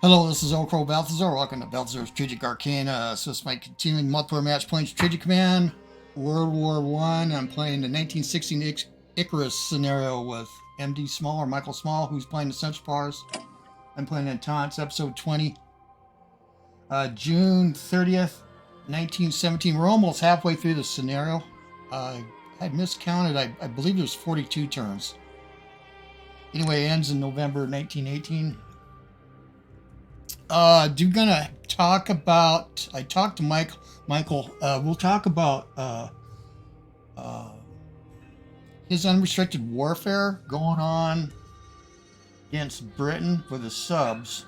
Hello, this is OldCrowBalthazor. Welcome to Balthazor's Strategic Arcana. So it's my continuing multiplayer match playing Strategic Command, World War I. I'm playing the 1916 Icarus scenario with MdSmall or Michael Small, who's playing the Central Powers. I'm playing Entente, episode 20. June 30th, 1917. We're almost halfway through the scenario. I miscounted. I believe there's 42 turns. Anyway, it ends in November 1918. Gonna talk about. I talked to Michael. We'll talk about his unrestricted warfare going on against Britain for the subs.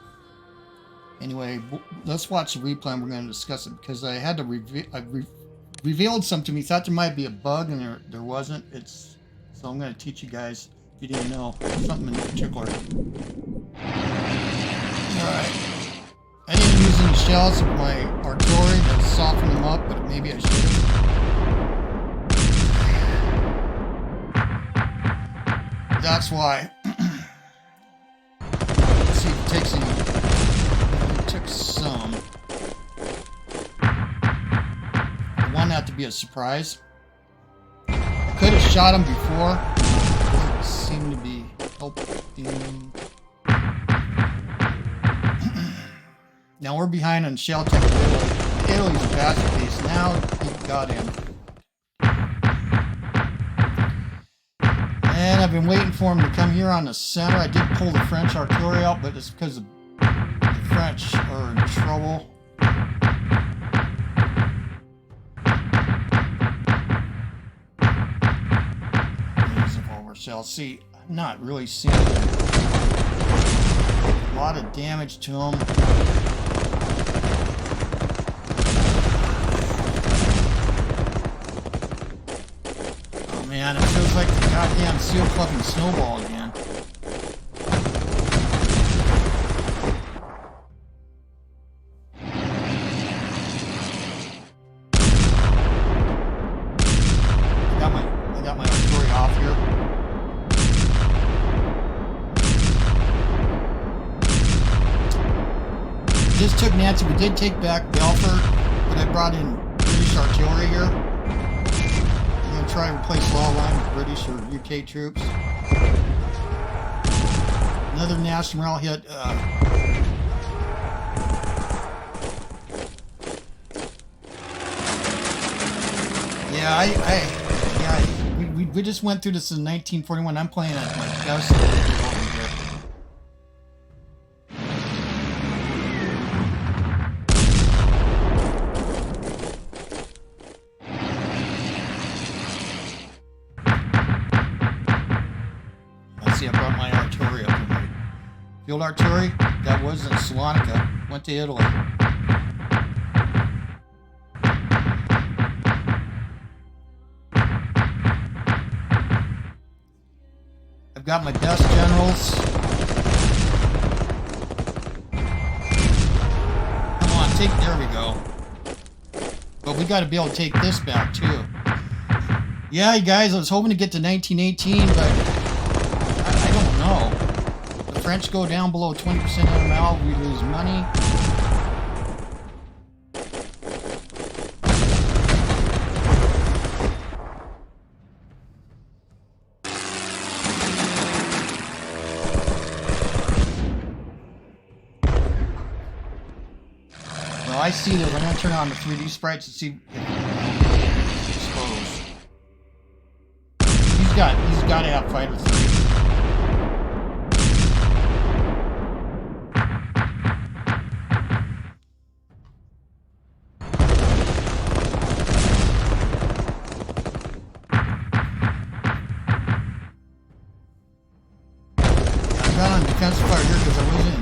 Anyway, let's watch the replay and we're going to discuss it because I had to revealed something to me. Thought there might be a bug and there wasn't. So I'm going to teach you guys if you didn't know something in particular. All right. I didn't use any shells of my artillery to soften them up, but maybe I should have. That's why. Let's see if it takes any. It took some. I want that to be a surprise. I could have shot him before. It doesn't seem to be helping. Now we're behind on shell tech. Italy's a masterpiece. Now he got him. And I've been waiting for him to come here on the center. I did pull the French artillery out, but it's because the French are in trouble. There's a forward shell. See, I'm not really seeing a lot of damage to him. Man, it feels like the goddamn seal fucking snowball again. I got my artillery off here. Just took Nancy. We did take back Belfort, but I brought in British artillery here. Try to replace law line with British or UK troops. Another national morale hit. We just went through this in 1941. I'm playing at my best over here. I brought my artillery up with me. Field artillery, that was in Salonika, went to Italy. I've got my best generals. Come on, there we go. But we got to be able to take this back too. Yeah, you guys, I was hoping to get to 1918, but no. The French go down below 20% ML, we lose money. Well, I see that. I'm going to turn on the 3D sprites and see if it's exposed. He's got to have fighter 3.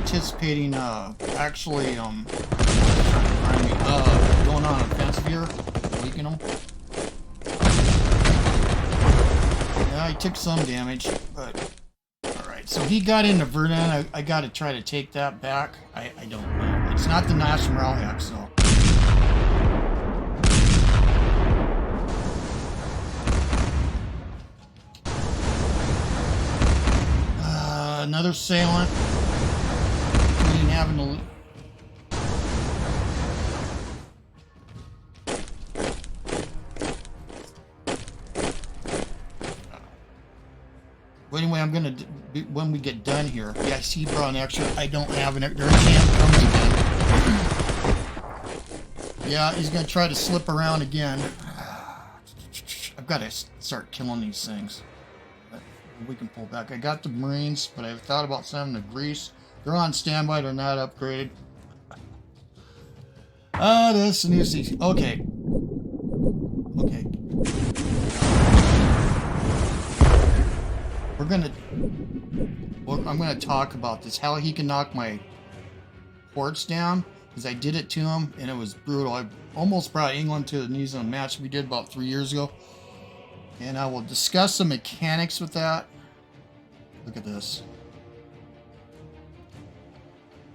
Anticipating actually going on offensive here, weaken them. Yeah, I took some damage, but alright, so he got into Verdun. I got to try to take that back. I don't know. It's not the national morale hack, so another assailant between having to... Well, anyway, I'm going to, when we get done here, yeah, I see you brought an extra. I don't have an extra. There it again. Yeah, he's going to try to slip around again. I've got to start killing these things. We can pull back. I got the Marines, but I thought about sending them to Greece. They're on standby. They're not upgraded. This new season. Okay. Okay. I'm gonna talk about this. How he can knock my ports down, because I did it to him and it was brutal. I almost brought England to the New Zealand match we did about 3 years ago, and I will discuss the mechanics with that. Look at this.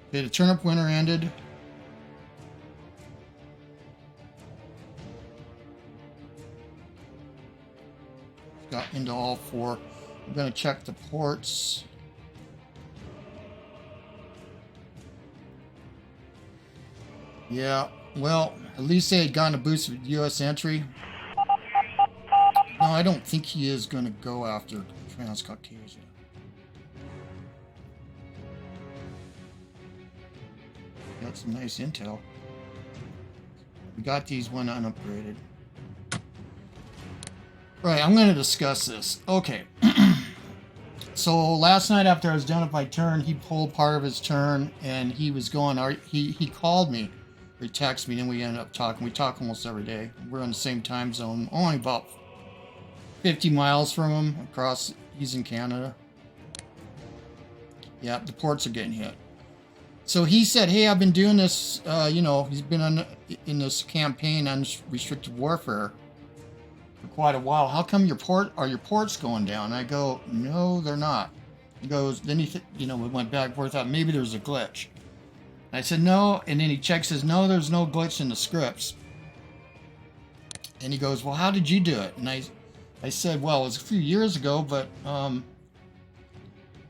Okay, the turnip winter ended. Got into all four. I'm going to check the ports. Yeah, well, at least they had gotten a boost with U.S. entry. No, I don't think he is going to go after Transcaucasia. Got some nice intel. We got these one unupgraded. Right, I'm going to discuss this. Okay. So last night after I was done with my turn, he pulled part of his turn and he was going, he called me, or he texted me, and we ended up talking. We talk almost every day. We're in the same time zone, only about 50 miles from him across, he's in Canada. Yeah, the ports are getting hit. So he said, hey, I've been doing this, you know, he's been in this campaign, unrestricted warfare, for quite a while. How come your ports going down? And I go, no, they're not. He goes, then he, you know, we went back and forth, thought maybe there's a glitch. I said, no, and then he checks, says, no, there's no glitch in the scripts. And he goes, well, how did you do it? And I said, well, it was a few years ago, but,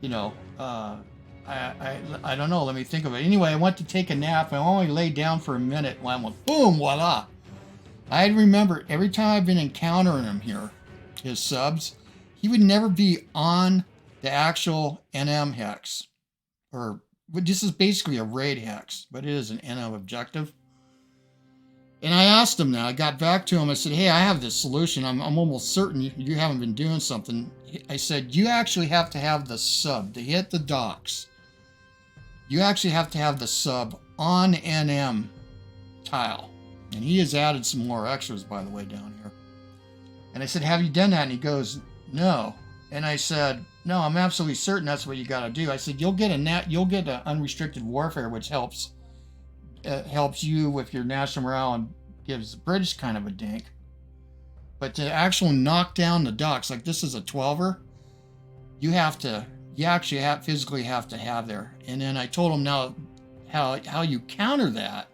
you know, I don't know. Let me think of it. Anyway, I went to take a nap. I only laid down for a minute when I went, boom, voila. I remember every time I've been encountering him here, his subs, he would never be on the actual NM hex. Or, this is basically a raid hex, but it is an NM objective. And I asked him now, I got back to him, I said, hey, I have this solution. I'm almost certain you haven't been doing something. I said, you actually have to have the sub to hit the docks. You actually have to have the sub on NM tile. And he has added some more extras, by the way, down here. And I said, have you done that? And he goes, no. And I said, no, I'm absolutely certain that's what you got to do. I said, you'll get an unrestricted warfare, which helps you with your national morale and gives the British kind of a dink. But to actually knock down the docks, like this is a 12er, you actually physically have to have there. And then I told him now how you counter that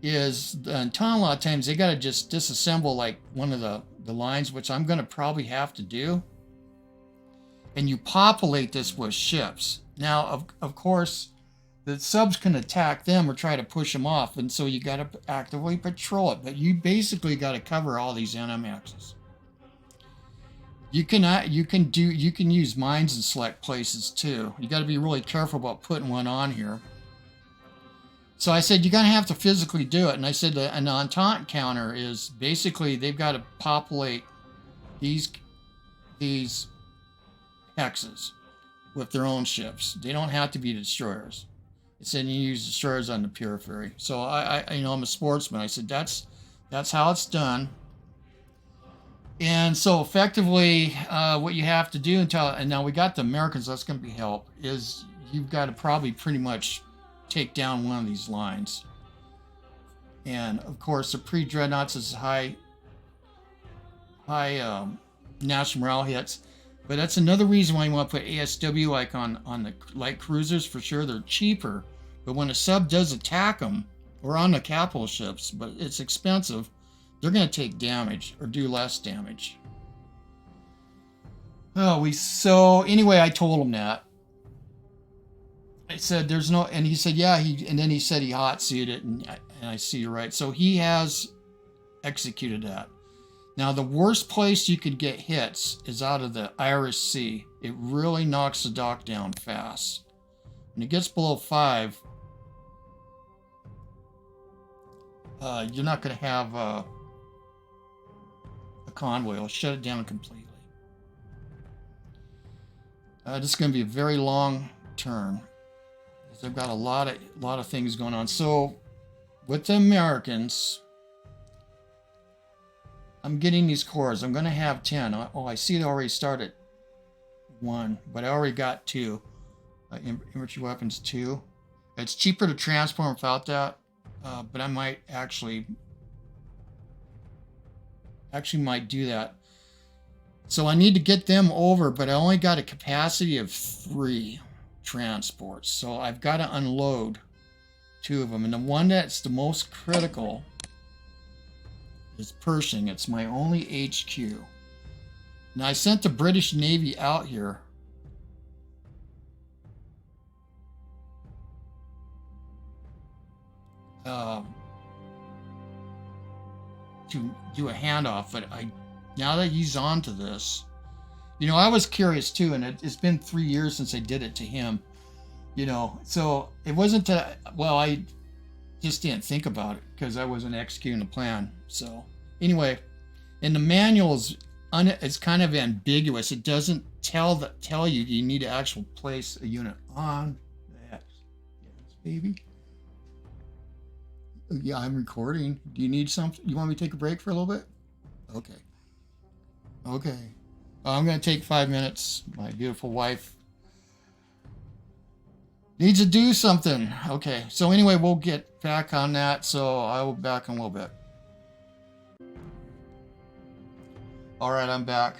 is the Entente, a lot of times they got to just disassemble like one of the lines, which I'm going to probably have to do. And you populate this with ships. Now, of course, the subs can attack them or try to push them off, and so you got to actively patrol it. But you basically got to cover all these NM axes. You can use mines in select places too. You got to be really careful about putting one on here. So I said, you're going to have to physically do it. And I said, an Entente counter is basically, they've got to populate these hexes with their own ships. They don't have to be destroyers. It said you use destroyers on the periphery. So I'm a sportsman. I said, that's how it's done. And so effectively, what you have to do and now we got the Americans, that's going to be help, is you've got to probably pretty much take down one of these lines. And of course, the pre-dreadnoughts is high national morale hits. But that's another reason why you want to put ASW like on the light cruisers. For sure, they're cheaper. But when a sub does attack them, or on the capital ships, but it's expensive, they're going to take damage or do less damage. So anyway, I told him that. I said, there's no, and he said, yeah, and then he said he hot seated it, and I see you're right. So he has executed that. Now, the worst place you could get hits is out of the Irish Sea. It really knocks the dock down fast. When it gets below 5, you're not going to have a convoy. It'll shut it down completely. This is going to be a very long turn. They've got a lot of things going on. So, with the Americans, I'm getting these cores. I'm going to have 10. Oh, I see it already started 1, but I already got 2. Infantry weapons 2. It's cheaper to transport without that, but I might actually might do that. So I need to get them over, but I only got a capacity of 3 transports. So I've got to unload 2 of them. And the one that's the most critical is Pershing. It's my only HQ. Now I sent the British Navy out here. To do a handoff, but now that he's on to this, you know, I was curious too, and it's been 3 years since I did it to him, you know, so it wasn't that, well, I just didn't think about it because I wasn't executing the plan. So anyway, in the manuals, it's kind of ambiguous. It doesn't tell you need to actually place a unit on that. Yes, baby. Yeah, I'm recording. Do you need something? You want me to take a break for a little bit? Okay. Okay. I'm going to take 5 minutes. My beautiful wife needs to do something. Okay. So anyway, we'll get back on that. So I will be back in a little bit. All right, I'm back.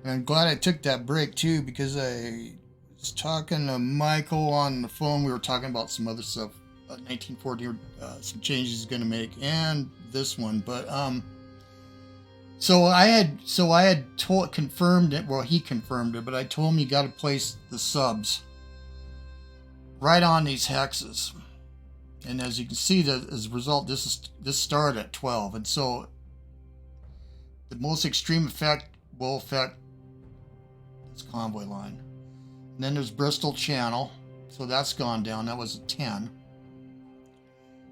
And I'm glad I took that break too, because I was talking to Michael on the phone. We were talking about some other stuff. 1940, some changes he's going to make, and this one. But so I had confirmed it. Well, he confirmed it, but I told him you got to place the subs right on these hexes. And as you can see, as a result, this started at 12, and so the most extreme effect will affect this convoy line. And then there's Bristol Channel, so that's gone down. That was a 10.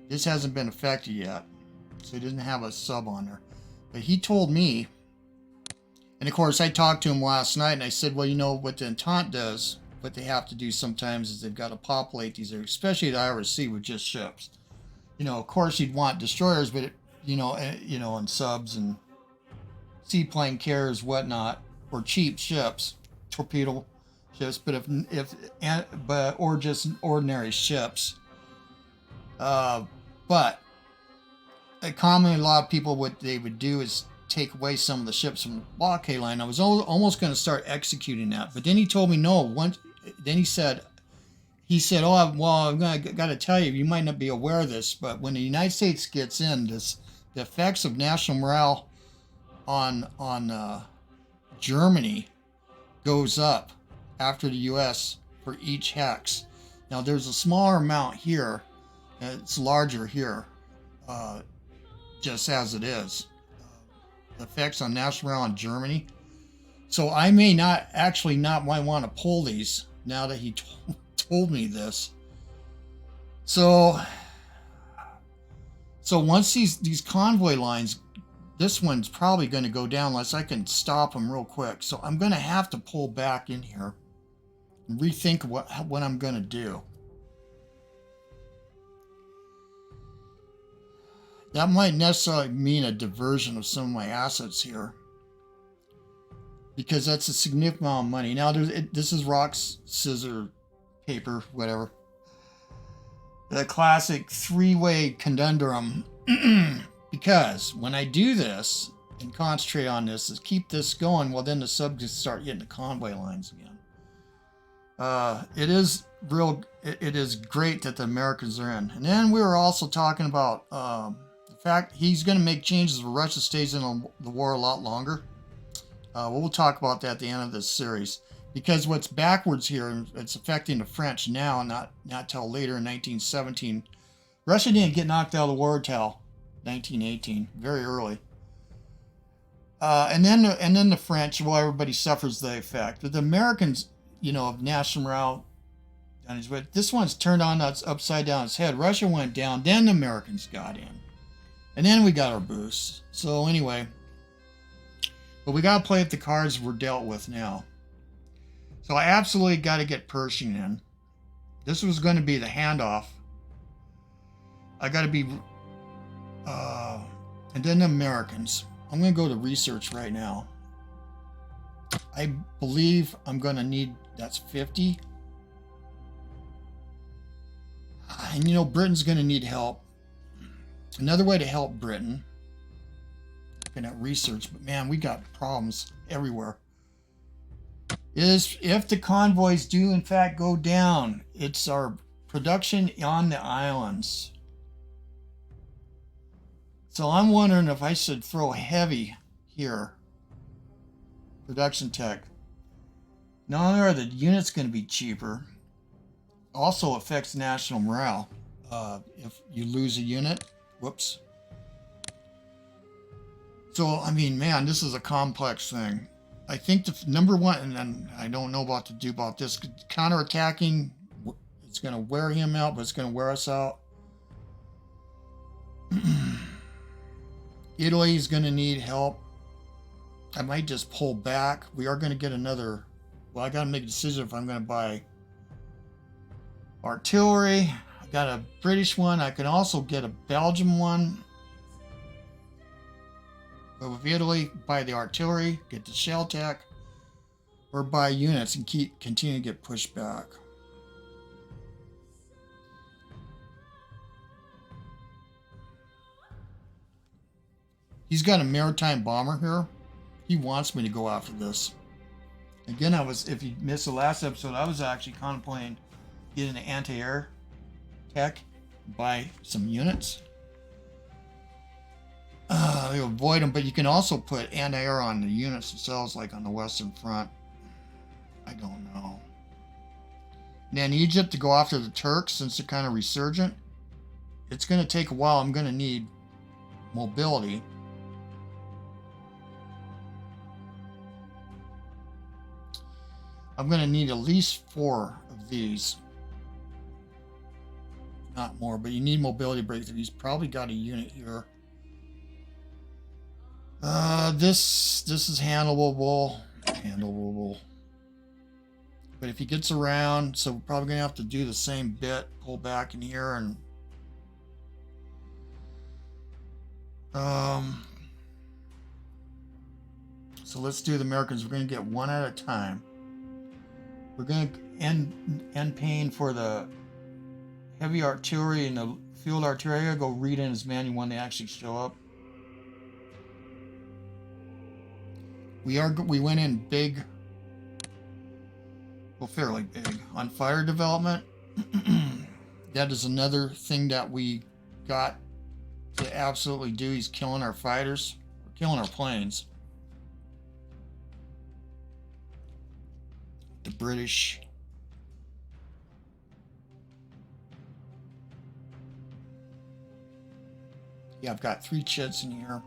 This hasn't been affected yet, so he doesn't have a sub on there. But he told me, and of course I talked to him last night, and I said, well, you know what the Entente does, what they have to do sometimes is they've got to populate these areas, especially the Irish Sea, with just ships. You know, of course you'd want destroyers, but and subs and seaplane carriers, whatnot, or cheap ships, torpedo ships, but or just ordinary ships. But commonly, a lot of people, what they would do is take away some of the ships from the blockade line. I was almost going to start executing that, but then he told me no. Then he said, "Oh, well, I'm got to tell you, you might not be aware of this, but when the United States gets in, the effects of national morale on Germany goes up after the U.S. for each hex. Now, there's a smaller amount here." It's larger here, just as it is. The effects on national morale in Germany. So I may not want to pull these now that he told me this. So once these convoy lines, this one's probably going to go down unless I can stop them real quick. So I'm going to have to pull back in here and rethink what I'm going to do. That might necessarily mean a diversion of some of my assets here, because that's a significant amount of money. Now, this is rock, scissors, paper, whatever. The classic 3-way conundrum. Because when I do this and concentrate on this, is keep this going, well, then the subjects start hitting the convoy lines again. It is great that the Americans are in. And then we were also talking about fact he's going to make changes if Russia stays in the war a lot longer. We'll talk about that at the end of this series. Because what's backwards here, it's affecting the French now, not till later in 1917. Russia didn't get knocked out of the war till 1918, very early. And then the French, well, everybody suffers the effect. But the Americans, you know, of national morale, this one's turned on upside down its head. Russia went down, then the Americans got in. And then we got our boost. So anyway, but we got to play with the cards we're dealt with now. So I absolutely got to get Pershing in. This was going to be the handoff. I got to be, and then the Americans. I'm going to go to research right now. I believe I'm going to need, that's 50. And you know, Britain's going to need help. Another way to help Britain, looking at research, but man, we got problems everywhere, is if the convoys do in fact go down, it's our production on the islands. So I'm wondering if I should throw heavy here. Production tech. Not only are the units going to be cheaper, also affects national morale. If you lose a unit, whoops. So, I mean, man, this is a complex thing. I think the number one, and then I don't know what to do about this, counterattacking, it's going to wear him out, but it's going to wear us out. Italy is going to need help. I might just pull back. We are going to get another, well, I got to make a decision if I'm going to buy artillery. I got a British one. I can also get a Belgian one. But with Italy, buy the artillery, get the shell tech, or buy units and continue to get pushed back. He's got a maritime bomber here. He wants me to go after this. Again, if you missed the last episode, I was actually contemplating getting an anti-air tech, buy some units. You avoid them, but you can also put anti-air on the units themselves, like on the Western Front. I don't know. And then Egypt to go after the Turks, since they're kind of resurgent. It's going to take a while. I'm going to need mobility. I'm going to need at least 4 of these. Not more, but you need mobility breakthrough. He's probably got a unit here. This is handleable. But if he gets around, so we're probably going to have to do the same bit. Pull back in here and... So let's do the Americans. We're going to get one at a time. We're going to end paying for the heavy artillery and the field artillery. I'll go read in as manual when they actually show up. We went in big, well, fairly big, on fire development. That is another thing that we got to absolutely do. He's killing our fighters, killing our planes. The British. Yeah, I've got 3 chits in here.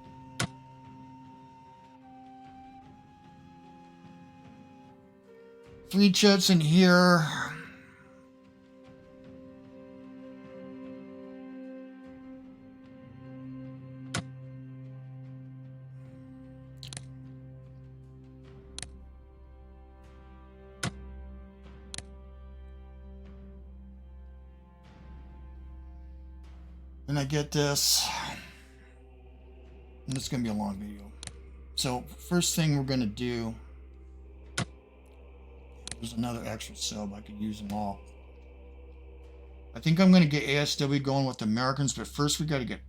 Three chits in here. And I get this. And it's going to be a long video. So, first thing we're going to do. There's another extra sub. I could use them all. I think I'm going to get ASW going with the Americans, but first we got to get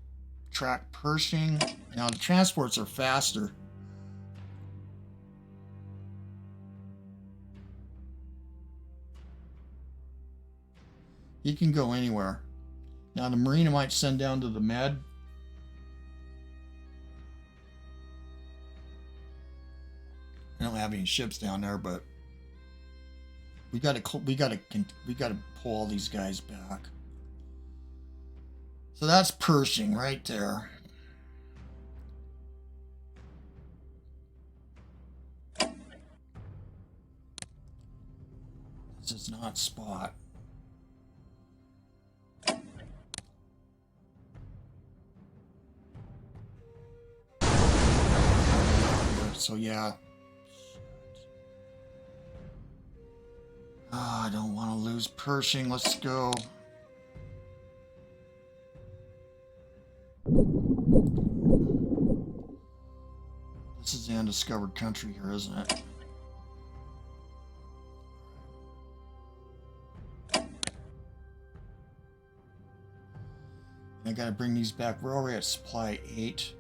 track Pershing. Now the transports are faster. He can go anywhere. Now the Marine I might send down to the Med. I don't have any ships down there, but We gotta pull all these guys back. So that's Pershing right there. This is not spot. So yeah. Oh, I don't want to lose Pershing. Let's go. This is the undiscovered country here, isn't it? I gotta bring these back. We're already at supply 8.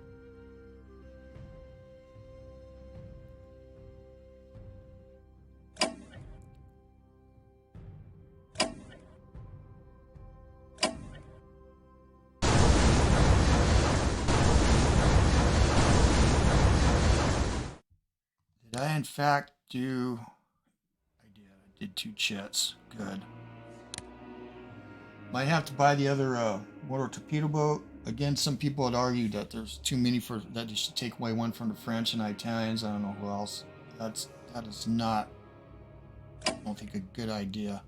Did I in fact do... I did 2 chits. Good. Might have to buy the other mortar torpedo boat. Again, some people would argue that there's too many for that. You should take away one from the French and Italians. I don't know who else. That is not, I don't think, a good idea.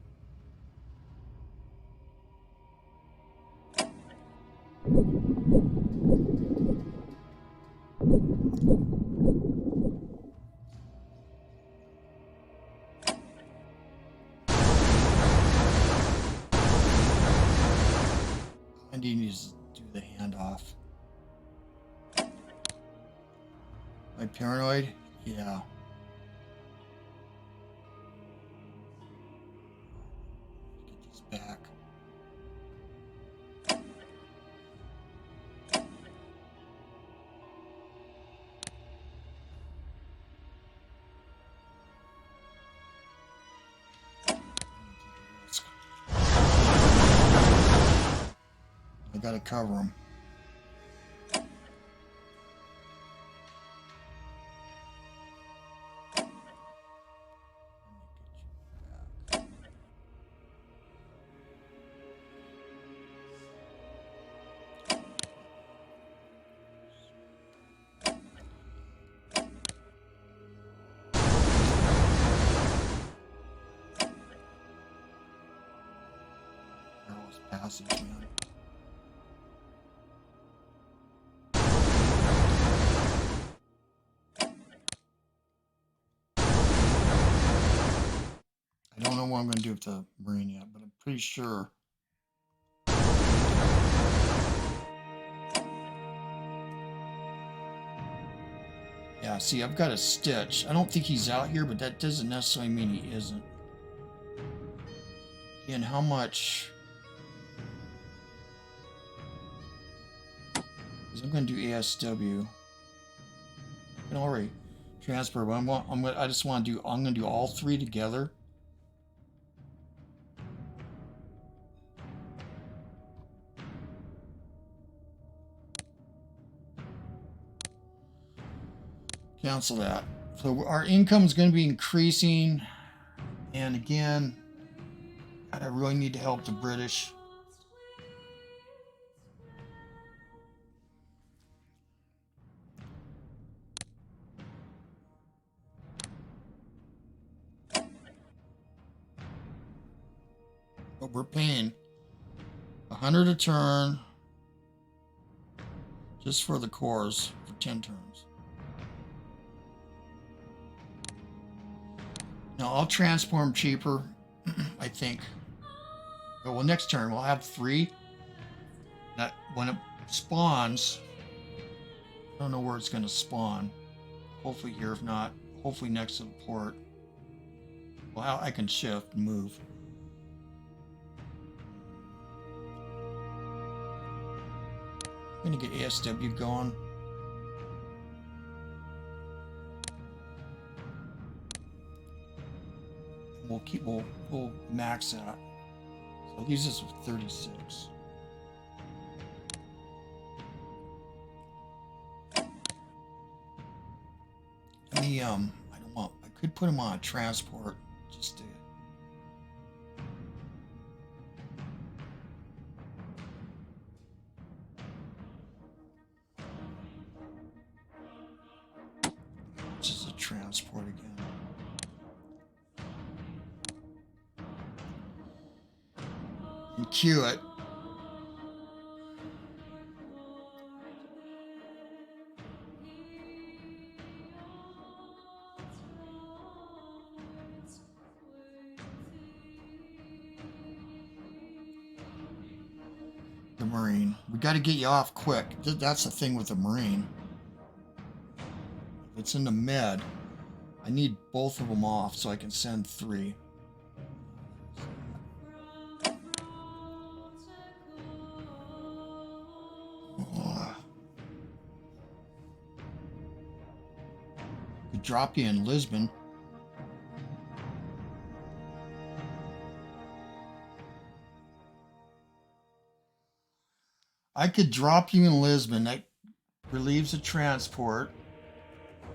And he needs to do the handoff. Am I paranoid? Yeah. Get these back. I gotta cover them. Passage, man. I don't know what I'm going to do with the Marine yet, but I'm pretty sure. Yeah, see, I've got a stitch. I don't think he's out here, but that doesn't necessarily mean he isn't. And how much? Because I'm going to do ASW. I can already transfer, but I just want to do. I'm going to do all 3 together. Cancel that. So our income is going to be increasing, and again, I really need to help the British. But we're paying 100 a turn just for the cores for 10 turns. Now I'll transform cheaper, I think. Oh, well, next turn we'll have 3. That when it spawns, I don't know where it's going to spawn. Hopefully here, if not, hopefully next to the port. Well, I can shift and move. I'm going to get ASW going. We'll max that. So these is 36. Let me I don't want. I could put them on a transport just to transport again. And queue it. The Marine. We got to get you off quick. That's the thing with the Marine. If it's in the med, I need both of them off so I can send 3. Could drop you in Lisbon. I could drop you in Lisbon. That relieves the transport.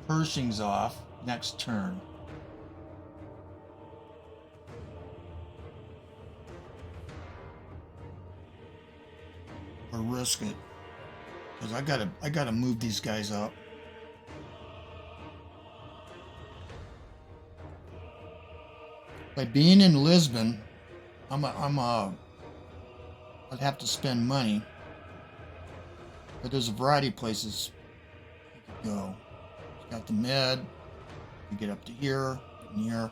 Pershing's off next turn. Or risk it. Because I gotta move these guys up. By being in Lisbon, I'd have to spend money. But there's a variety of places you could go. You got the med. You get up to here, and here.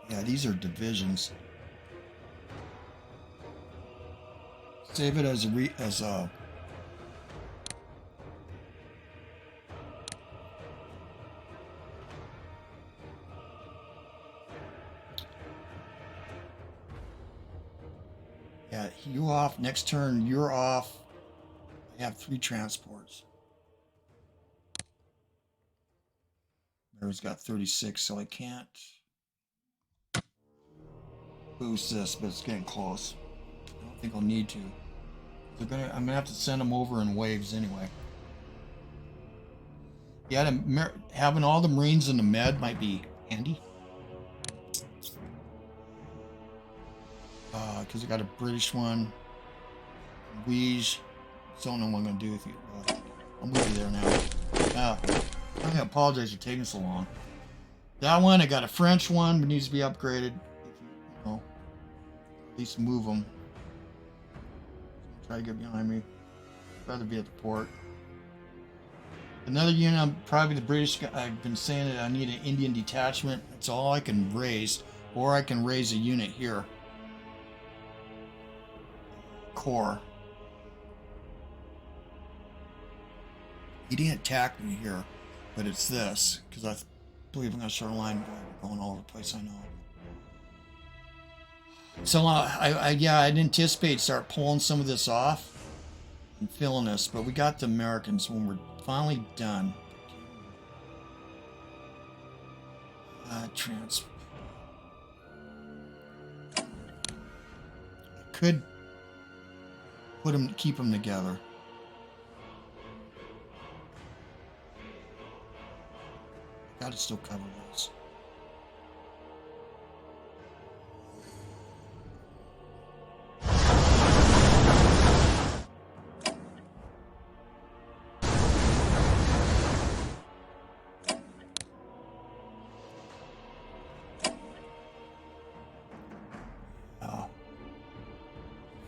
Yeah, these are divisions. Save it as a yeah, you off. Next turn, you're off. I have 3 transports. Mary's got 36, so I can't boost this, but it's getting close. I don't think I'll need to. I'm gonna have to send them over in waves anyway. Yeah, having all the Marines in the med might be handy. Because I got a British one. Weege. Don't know what I'm gonna do with you. I'll move you there now. I'm gonna apologize for taking so long. That one, I got a French one, but needs to be upgraded. If you know, at least move them. Try to get behind me. I'd rather be at the port. Another unit, probably the British. I've been saying that I need an Indian detachment. That's all I can raise, or I can raise a unit here. Corps. He didn't attack me here, but it's this because I believe I'm gonna start a line going all over the place. I know. So I'd anticipate start pulling some of this off and filling this, but we got the Americans when we're finally done. Transfer. I could keep them together. Gotta still cover those.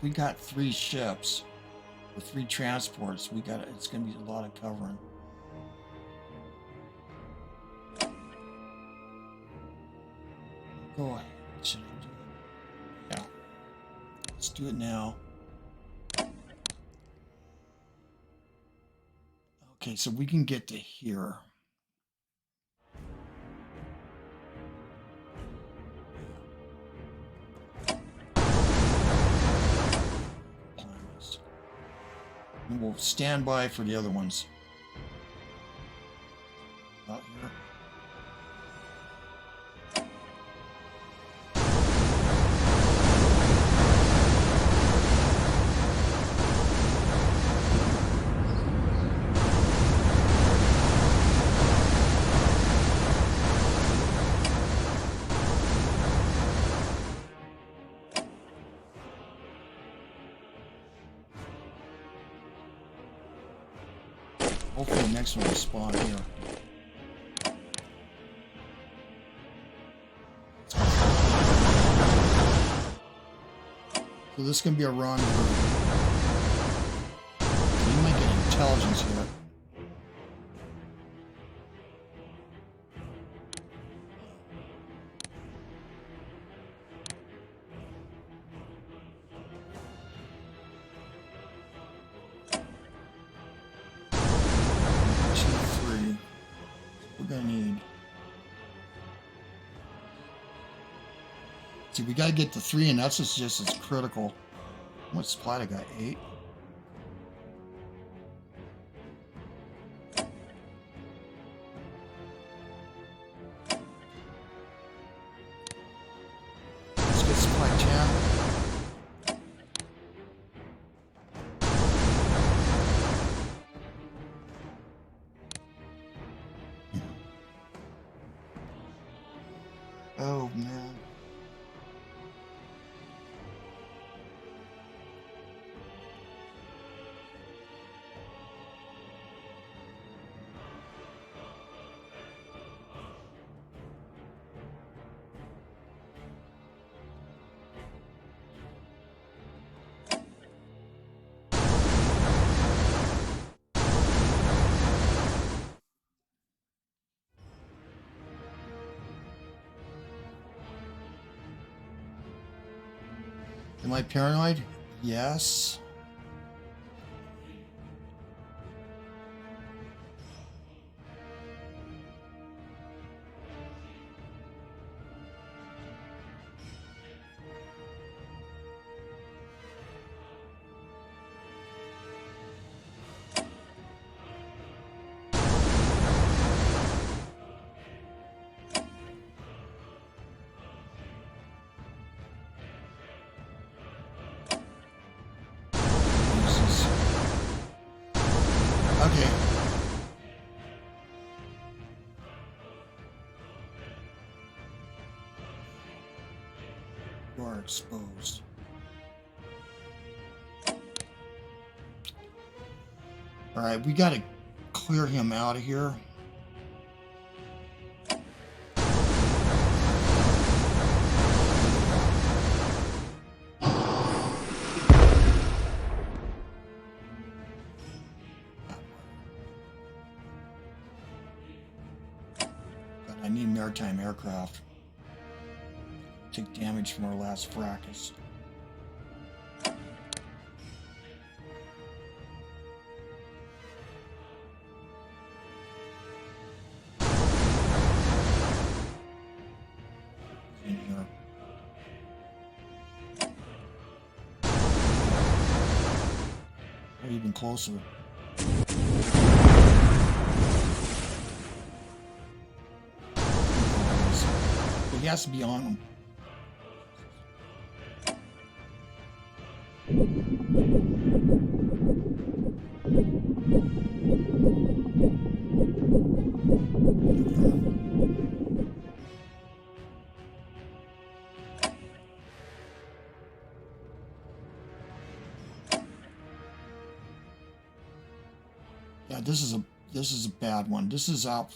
We got 3 ships with 3 transports. It's gonna be a lot of covering. Go ahead. Should I do it? Yeah. Let's do it now. Okay, so we can get to here. And we'll stand by for the other ones. Out here. Hopefully the next one will spawn here. So this is going to be a rendezvous. You might get intelligence here. We're gonna need. See, we gotta get the 3, and that's just as critical. What supply I got? 8. Let's get supply 10. Oh man. Am I paranoid? Yes. Okay. You are exposed. Alright, we gotta clear him out of here. I need maritime aircraft. Take damage from our last fracas. In here. Or even closer. He has to be on them. Yeah, this is a bad one. This is out.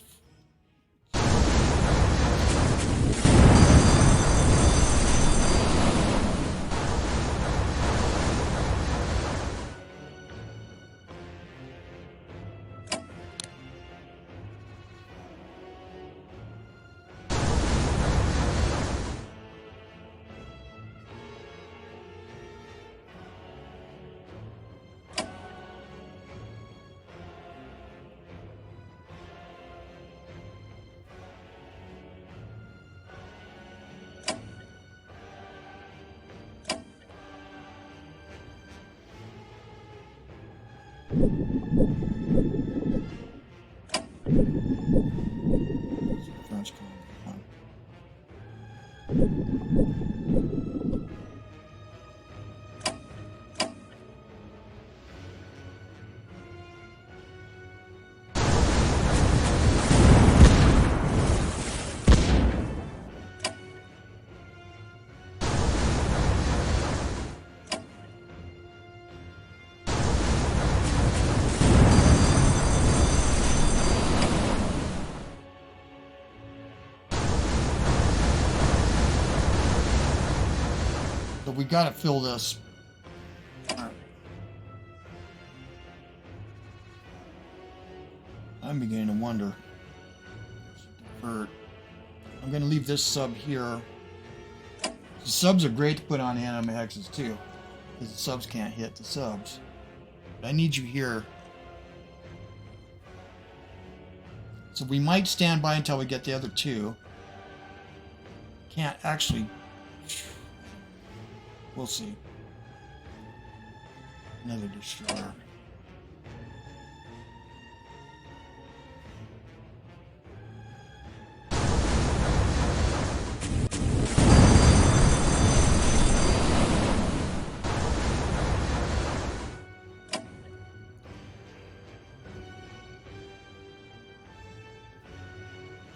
we gotta fill this. Alright. I'm beginning to wonder. I'm gonna leave this sub here. The subs are great to put on anti-hexes too, because the subs can't hit the subs. But I need you here. So we might stand by until we get the other two. Can't actually. We'll see. Another destroyer.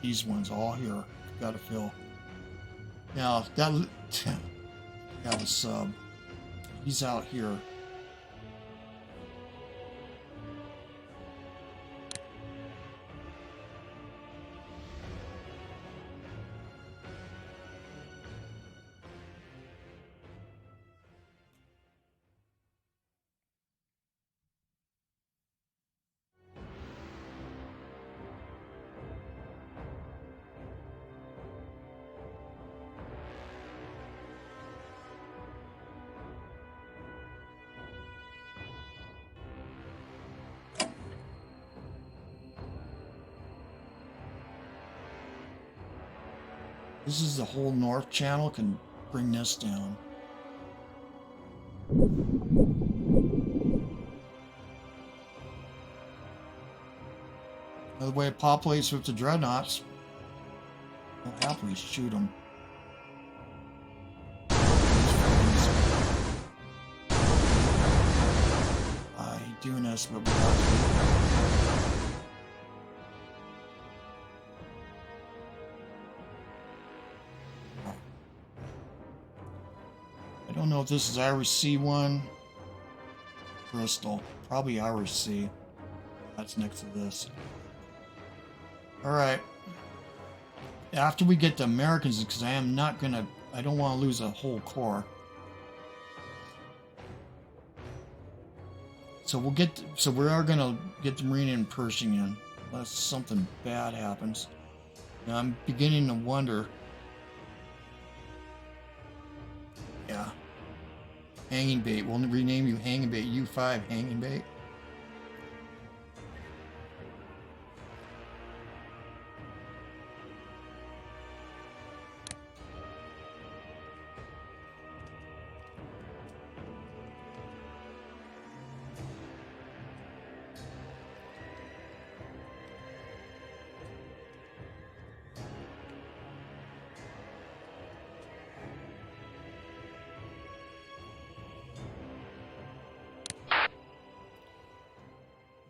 These ones all here. Gotta fill. Now, that. Got a sub. He's out here. This is the whole north channel, can bring this down. Another way it populates with the dreadnoughts. I'll happily shoot them. I hate doing this, but we got to. I don't know if this is Irish C1. Bristol. Probably Irish C. That's next to this. Alright. After we get the Americans, because I don't want to lose a whole corps. So we are gonna get the Marine and Pershing in. Unless something bad happens. Now I'm beginning to wonder. Yeah. Hanging bait. We'll rename you Hanging Bait. U5 Hanging Bait.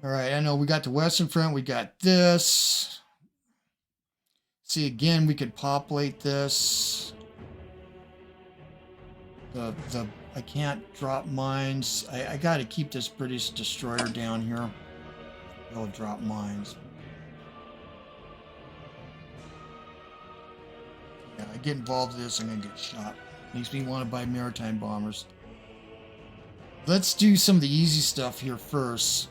Alright, I know we got the Western Front, we got this. See, again, we could populate this. I can't drop mines. I gotta keep this British destroyer down here. It'll drop mines. Yeah, I get involved in this, I'm gonna get shot. Makes me want to buy maritime bombers. Let's do some of the easy stuff here first.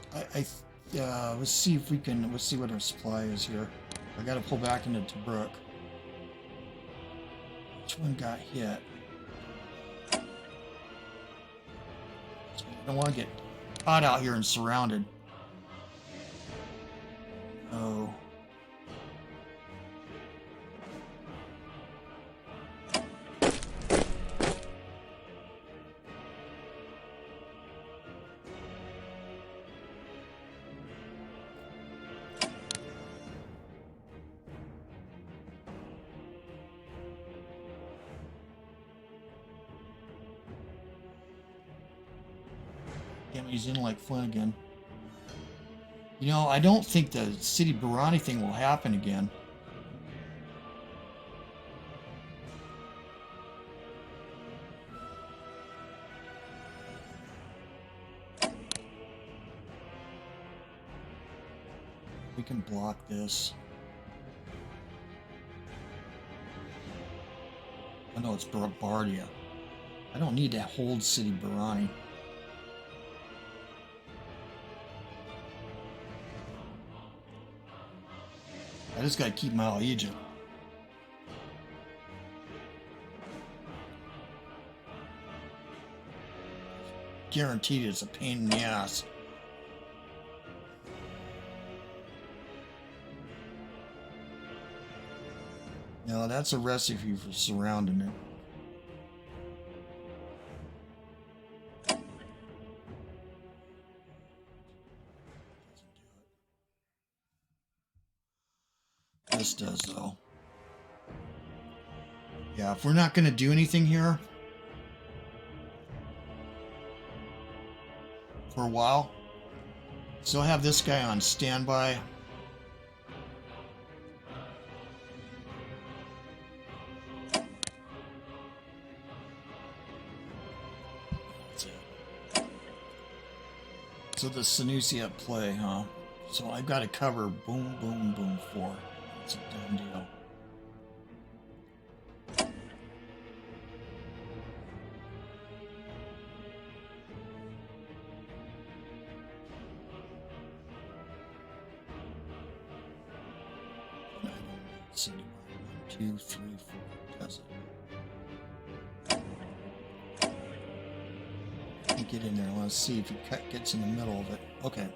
Let's see if we can. Let's see what our supply is here. I got to pull back into Tobruk. Which one got hit? I don't want to get caught out here and surrounded. Oh. He's in like Flynn again. You know, I don't think the City Barani thing will happen again. We can block this. I know it's Bardia. I don't need to hold City Barani. I just got to keep my eye on Egypt. Guaranteed it's a pain in the ass. No, that's a recipe for surrounding it. This does, though. Yeah, if we're not going to do anything here for a while, still have this guy on standby. That's it. So the Sanusi at play, huh? So I've got to cover boom, boom, boom 4. It's a done deal. City Marmara, 1, 2, 3, 4. Does it? Can't get in there. Let's see if it gets in the middle of it. Okay.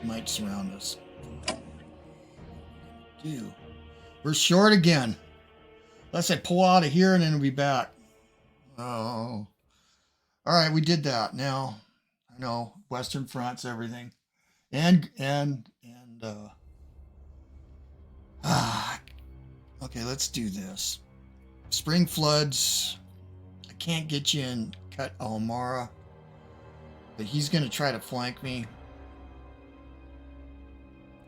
Might surround us. We're short again. Unless I pull out of here and then we'll be back. Oh. Alright, we did that. Now, I know, Western Front's everything. Okay, let's do this. Spring floods. I can't get you in cut Almara. But he's going to try to flank me.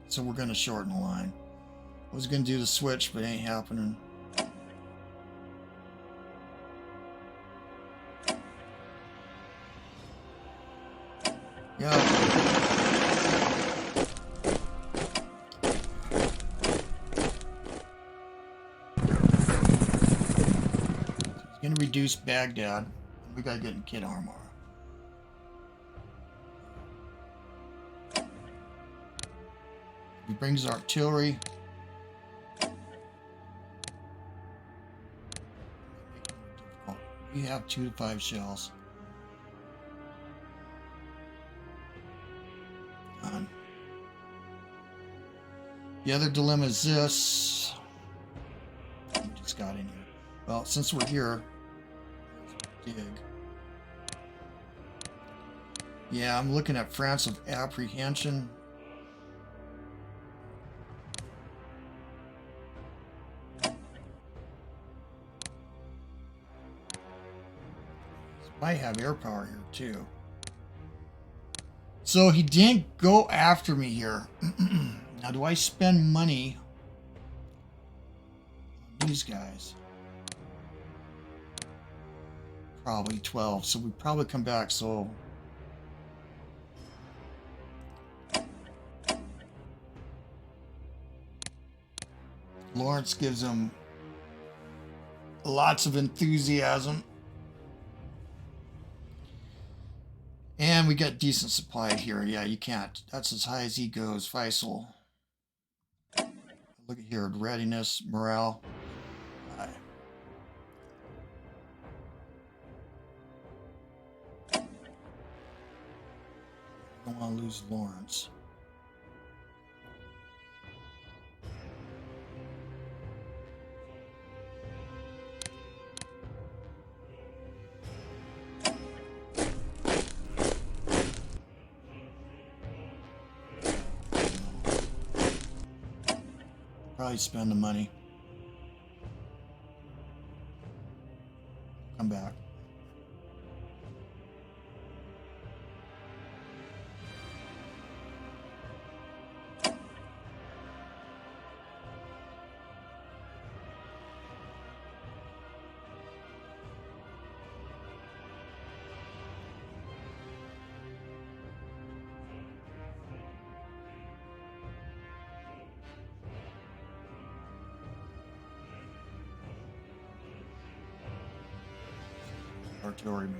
So we're going to shorten the line. I was going to do the switch, but it ain't happening. Yeah. He's going to reduce Baghdad. We got to get in Kid Armor. He brings artillery. We have 2 to 5 shells. Done. The other dilemma is this. We just got in here. Well, since we're here, dig. Yeah, I'm looking at France of apprehension. Might have air power here too. So he didn't go after me here. Now do I spend money on these guys? Probably 12. So we probably come back. So Lawrence gives him lots of enthusiasm. And we got decent supply here. Yeah, you can't. That's as high as he goes. Faisal. Look at here. Readiness, morale. High. Don't want to lose Lawrence. Probably spend the money. Come back. Artillery man.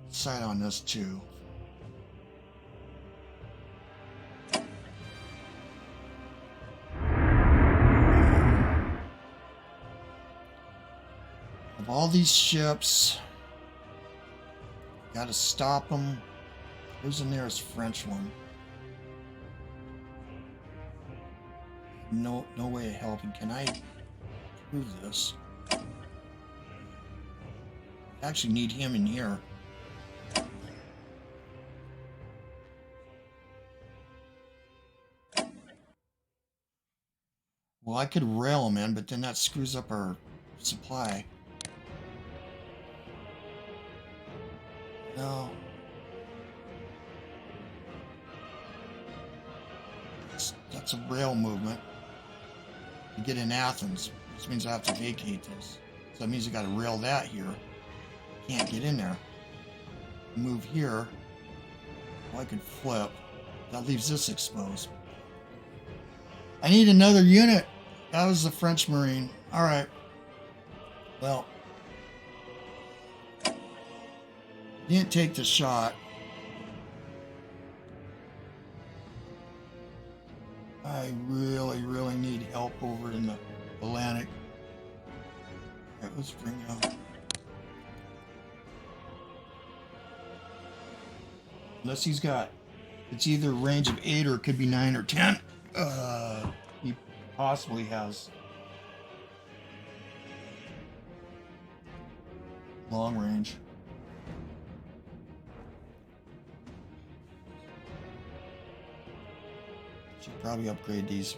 Sight on this too. Of all these ships, gotta stop them. Who's the nearest French one? No way of helping. Can I prove this? I actually need him in here. Well, I could rail him in, but then that screws up our supply. No. That's a rail movement to get in Athens, which means I have to vacate this. So that means I got to rail that here. Can't get in there. Move here. Well, I could flip. That leaves this exposed. I need another unit. That was the French Marine. All right. Well, didn't take the shot. I really need help over in the Atlantic. All right, let's bring out. Unless he's got, it's either range of 8 or it could be 9 or 10. He possibly has long range. Should probably upgrade these.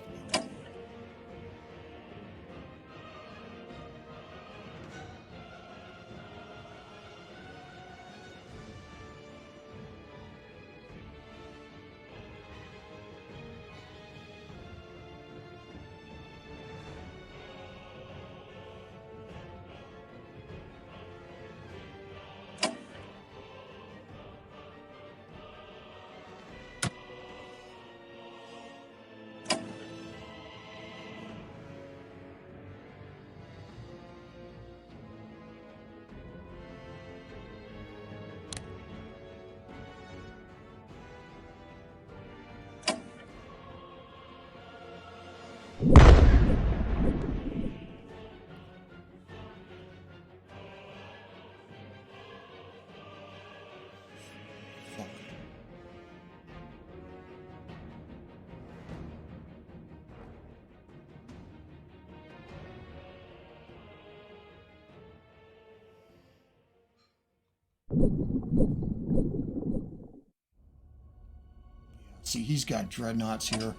See, he's got dreadnoughts here.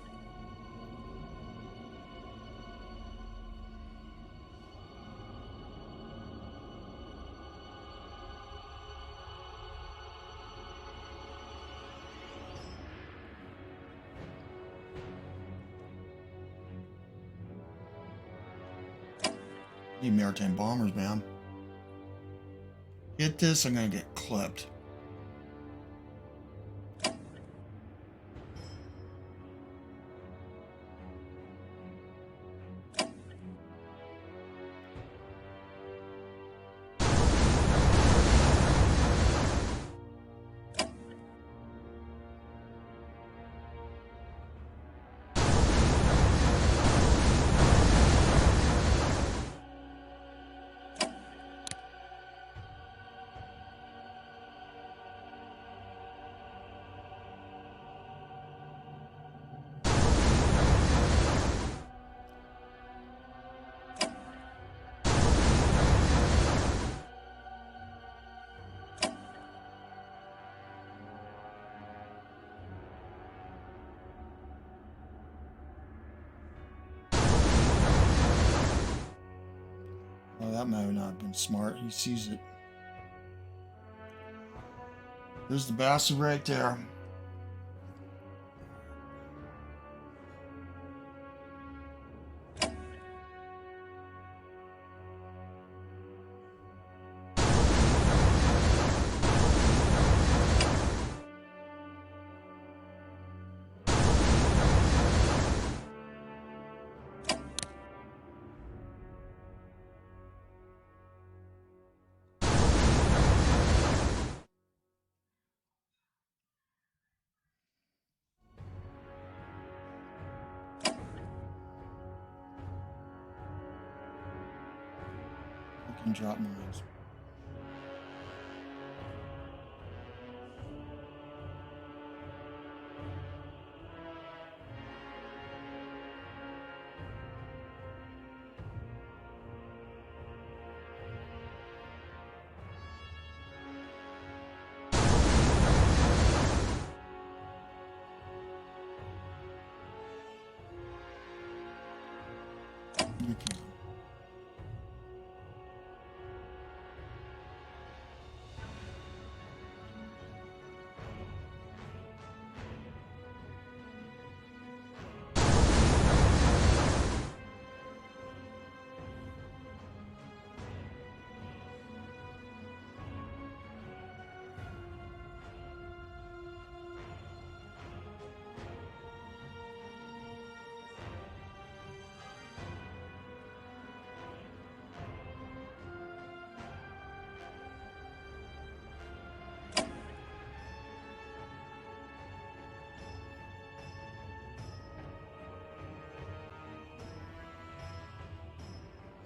Need maritime bombers, man. Get this, I'm gonna get clipped. that might not have been smart. He sees it. There's the bastard right there. I can drop mines. You can.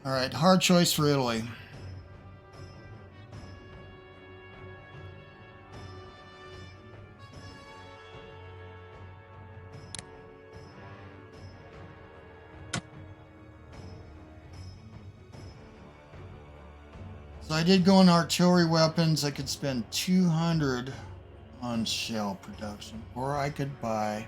All right, hard choice for Italy. So I did go on artillery weapons. I could spend 200 on shell production, or I could buy.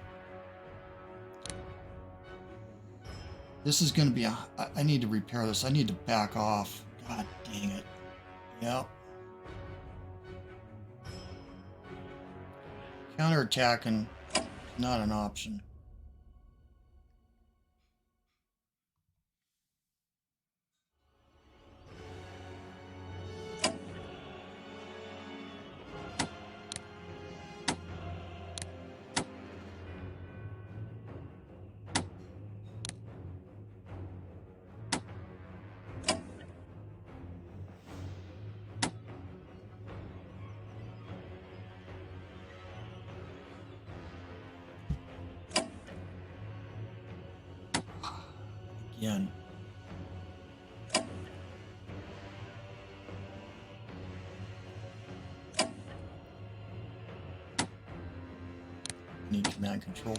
This is going to be a... I need to repair this. I need to back off. God dang it. Yep. Counterattacking is not an option. Again. Need command control.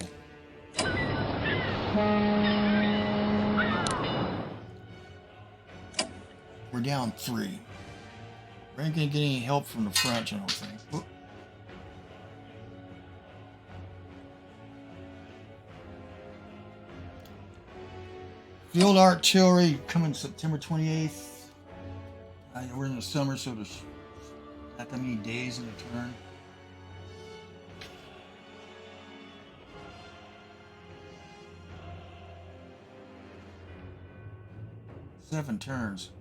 We're down 3. We ain't gonna get any help from the French, I don't think. Whoop. Field artillery coming September 28th. We're in the summer, so there's not that many days in a turn. Seven turns.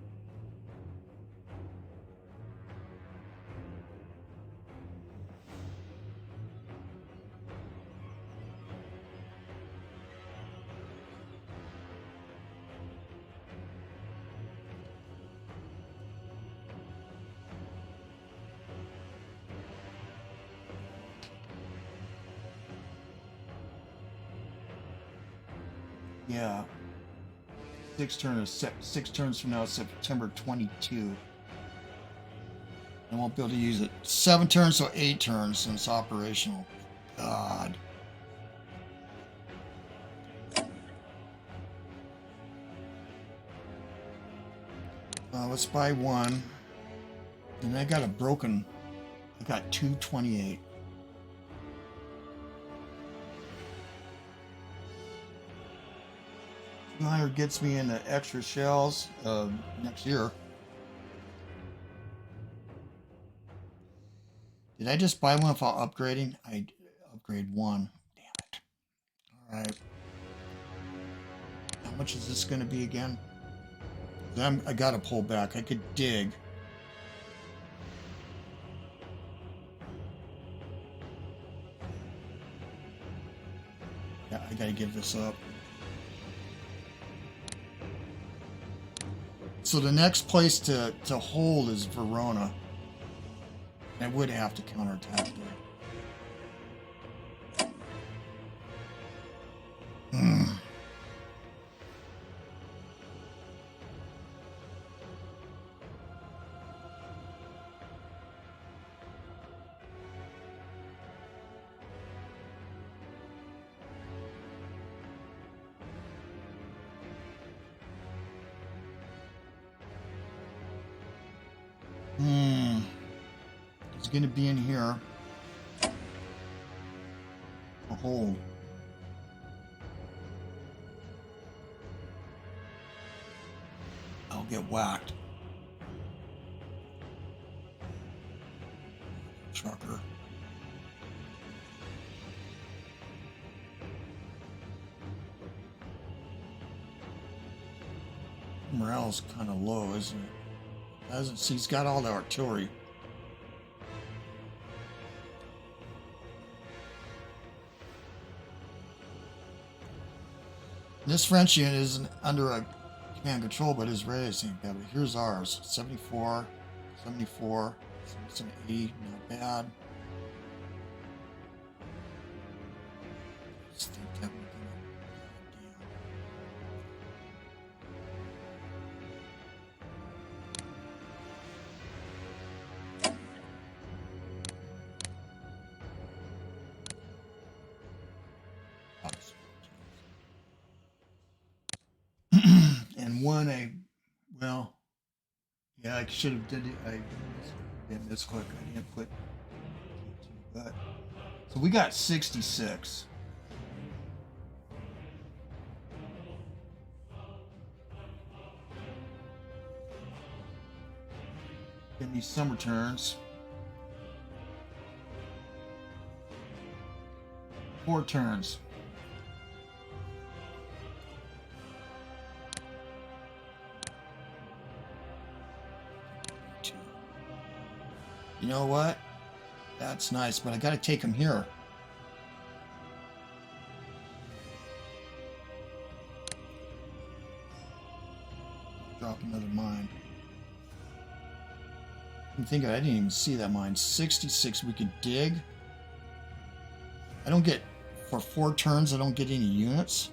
Yeah. 6 turns from now, September 22. I won't be able to use it. 7 turns, so 8 turns since operational. God. Let's buy 1. And I got a broken. I got 228. $200 gets me into extra shells next year. Did I just buy one without upgrading? I upgrade one. Damn it. All right. How much is this going to be again? I got to pull back. I could dig. Yeah, I got to give this up. So the next place to hold is Verona. I would have to counterattack there. It's going to be in here. A hole. I'll get whacked. Trucker. Morale's kind of low, isn't it? He's got all the artillery. This French unit isn't under a command control, but is raising. Yeah, but here's ours. 74, 74, 80, not bad. Just think that we're and one well, yeah, I should have did it. I did this quick. I didn't put, but so we got 66. Give me some returns. 4 turns. You know what? That's nice, but I got to take him here. Drop another mine. I'm thinking I didn't even see that mine. 66 we could dig. I don't get, for 4 turns, I don't get any units.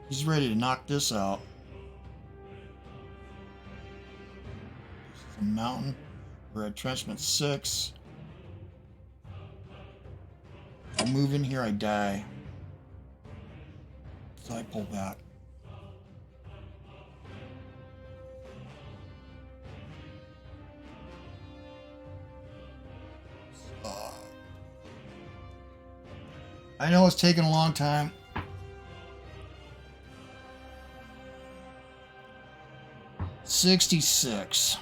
He's ready to knock this out. This is a mountain. We're at entrenchment 6. I move in here, I die. So I pull back. I know it's taking a long time. $66.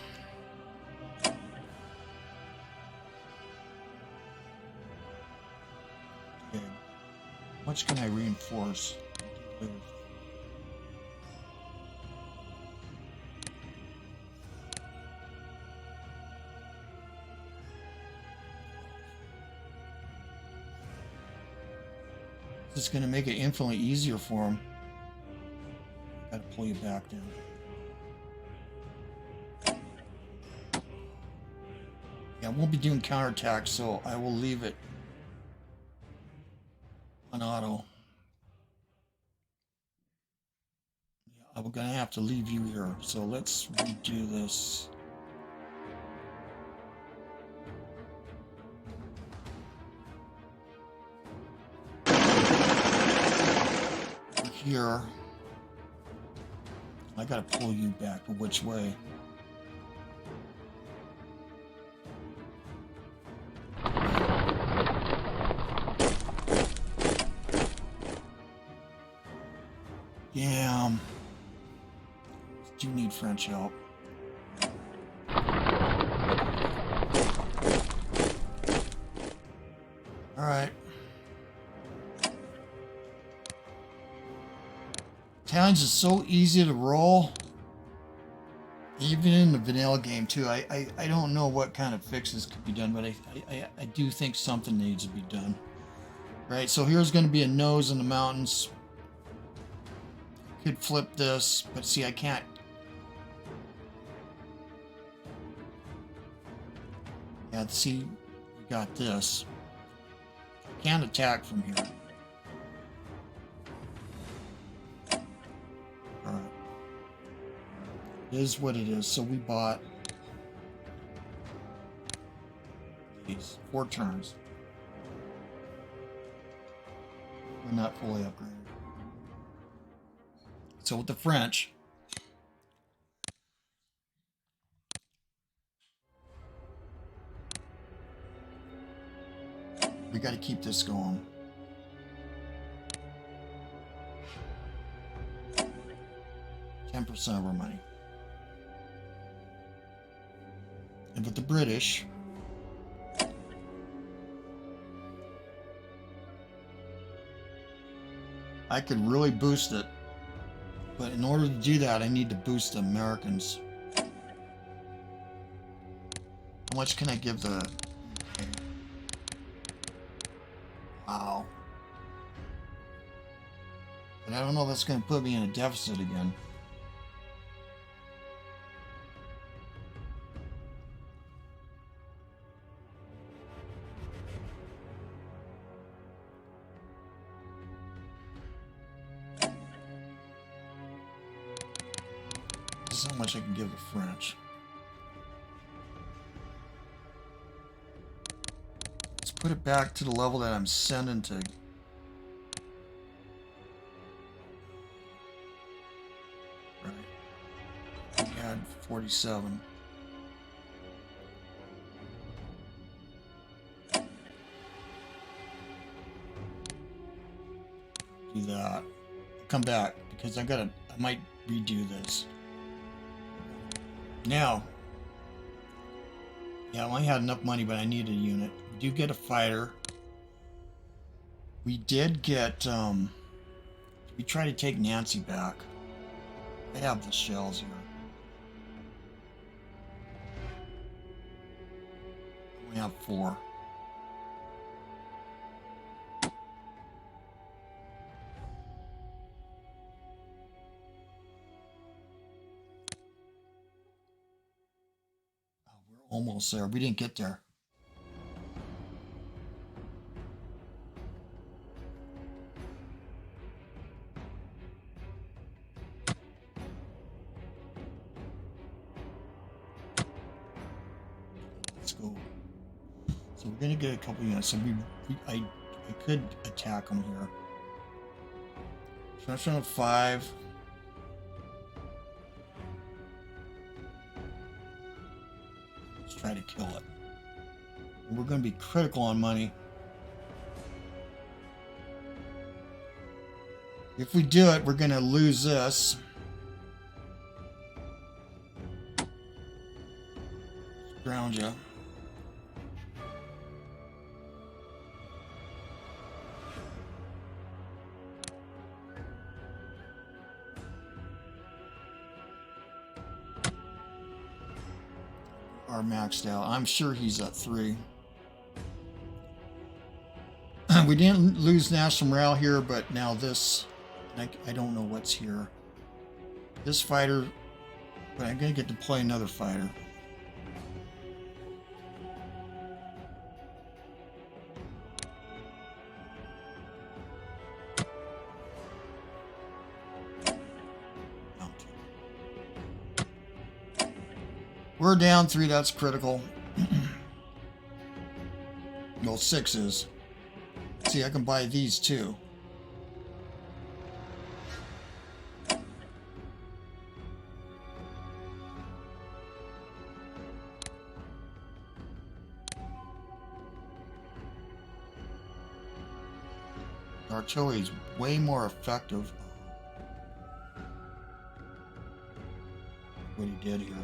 Okay. How much can I reinforce? It's going to make it infinitely easier for him. Got to pull you back down. Yeah, I won't be doing counterattacks, so I will leave it on auto. Yeah, I'm going to have to leave you here, so let's redo this. Here, I gotta pull you back, but which way? Yeah, do need French help. Battalions is so easy to roll. Even in the vanilla game too. I don't know what kind of fixes could be done, but I do think something needs to be done. Right, so here's going to be a nose in the mountains. Could flip this, but see, I can't. Yeah, see, we got this. Can't attack from here. Alright. It is what it is. So we bought these 4 turns. We're not fully upgraded. So with the French, we got to keep this going. %10 of our money. And with the British, I could really boost it. But in order to do that, I need to boost the Americans. How much can I give the... Okay. Wow. But I don't know if that's going to put me in a deficit again. This is how much I can give the French. Let's put it back to the level that I'm sending to. Right. We had 47. Do that. Come back because I might redo this. Now, yeah, I only had enough money, but I need a unit. We do get a fighter. We did get, we tried to take Nancy back. I have the shells here. We have 4. Almost there. We didn't get there. Let's go. So we're gonna get a couple units. So I could attack them here. Transfer of 5. Try to kill it. We're going to be critical on money. If we do it, we're going to lose this. Ground you. Are maxed out. I'm sure he's at 3. We didn't lose national morale here, but now this, I don't know what's here. This fighter, but I'm going to get to play another fighter. We're down 3, that's critical. Well, 6 is. See, I can buy these too. Artillery is way more effective. What he did here.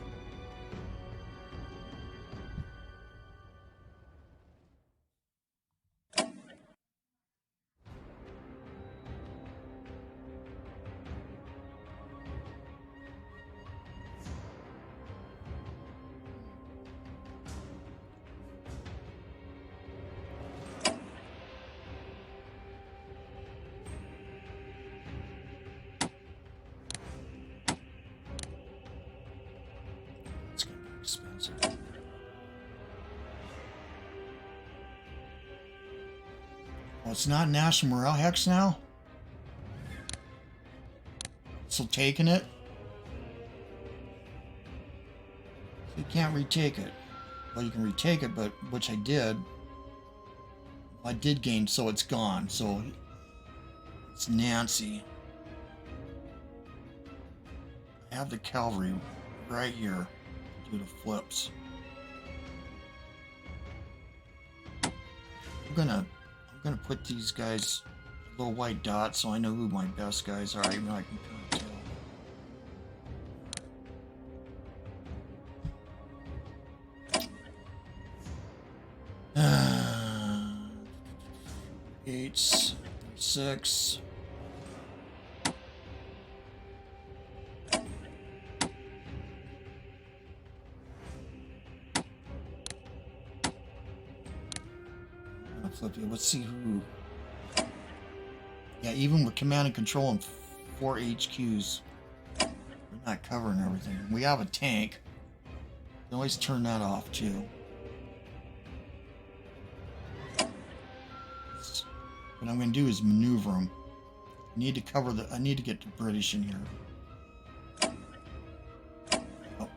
Oh, it's not national morale hex now? So taking it? You can't retake it. Well, you can retake it, but which I did. I did gain, so it's gone. So it's Nancy. I have the cavalry right here to do the flips. I'm gonna put these guys little white dots so I know who my best guys are, even though I can kind of tell. Eights, 6. I'll flip it. Let's see who. Yeah, even with command and control and 4 HQs, we're not covering everything. We have a tank. You can always turn that off too. What I'm going to do is maneuver them. I need to cover the. I need to get the British in here. Oh.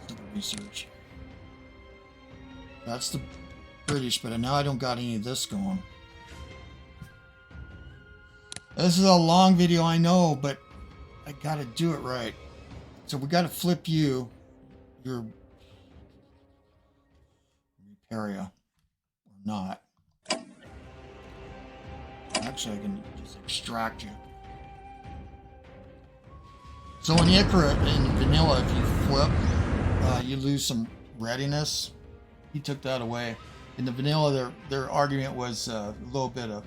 The research. That's the British, but now I don't got any of this going. This is a long video, I know, but I got to do it right. So we got to flip you. Your area. Not. Actually, I can just extract you. So in Icarus, in vanilla, if you flip, you lose some readiness. He took that away. In the vanilla, their argument was a little bit of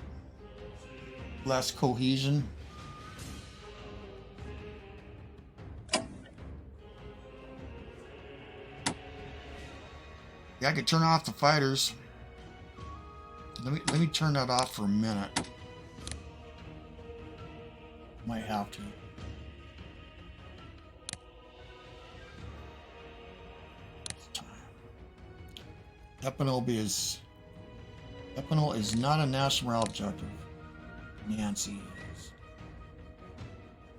less cohesion. Yeah, I could turn off the fighters. Let me turn that off for a minute. Might have to. It's time. Epinal is not a national morale objective. Nancy is.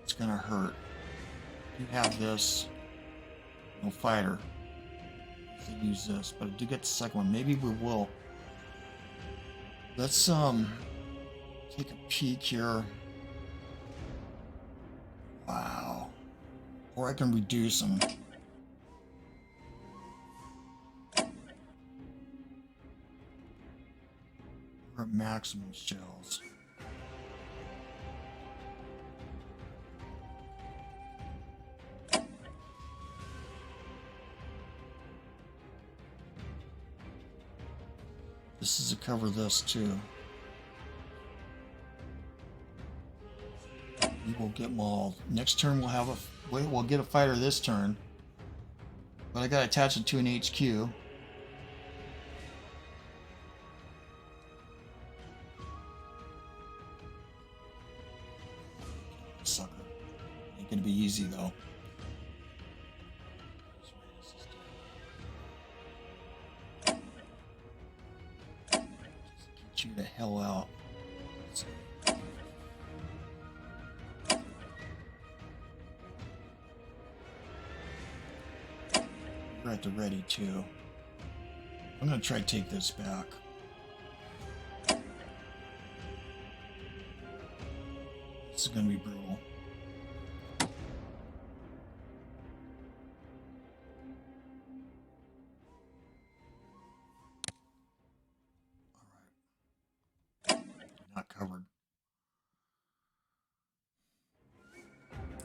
It's gonna hurt. You have this. No fighter. I use this, but I do get the second one. Maybe we will. Let's take a peek here. Wow. Or I can reduce them. We're at maximum shells. This is to cover this too. We will get mauled. Next turn we'll have we'll get a fighter this turn. But I gotta attach it to an HQ. Sucker. Ain't gonna be easy though. You the hell out. We're at the ready too. I'm gonna try to take this back. This is gonna be brutal. Covered.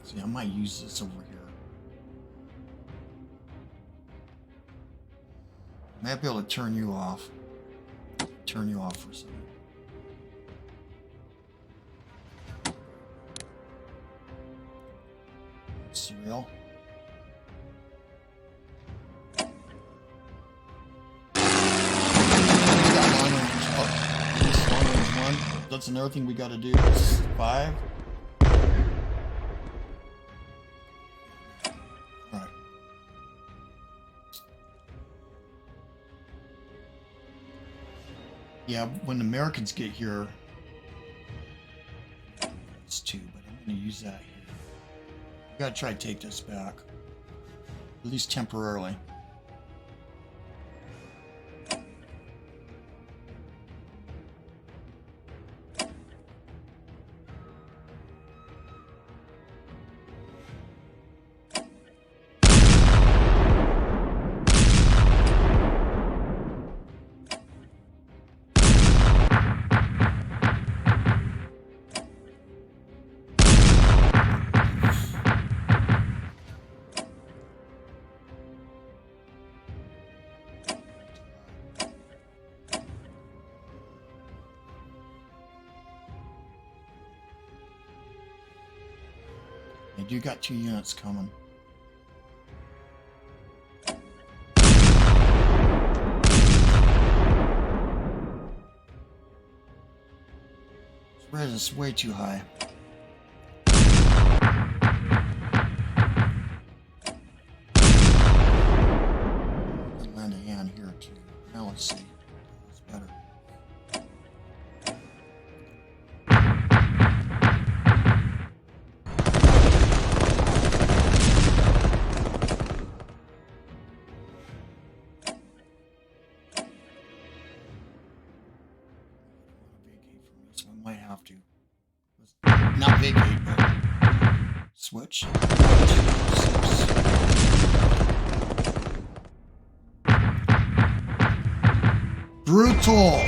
See, I might use this over here. I might be able to turn you off. Turn you off for a second. Surreal. That's another thing we got to do. 5. Right. Yeah, when the Americans get here, it's two, but I'm going to use that here. We got to try to take this back, at least temporarily. They do got 2 units coming. Spread is way too high. I'll lend a hand here too. Now let's see. It's better. Might have to. Not vacate, but switch. Brutal!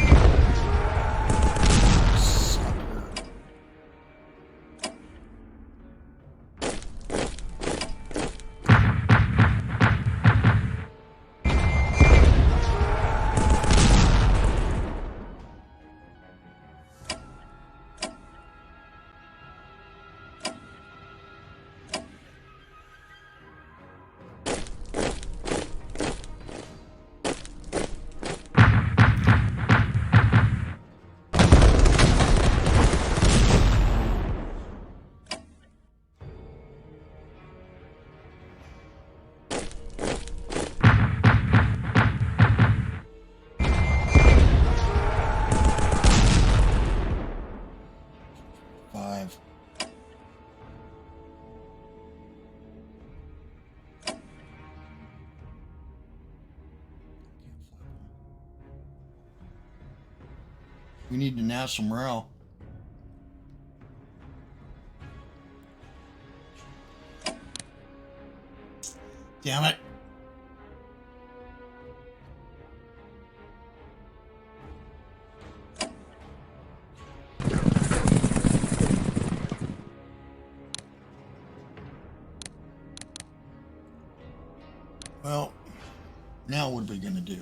We need the national morale. Damn it. Well, now what are we going to do?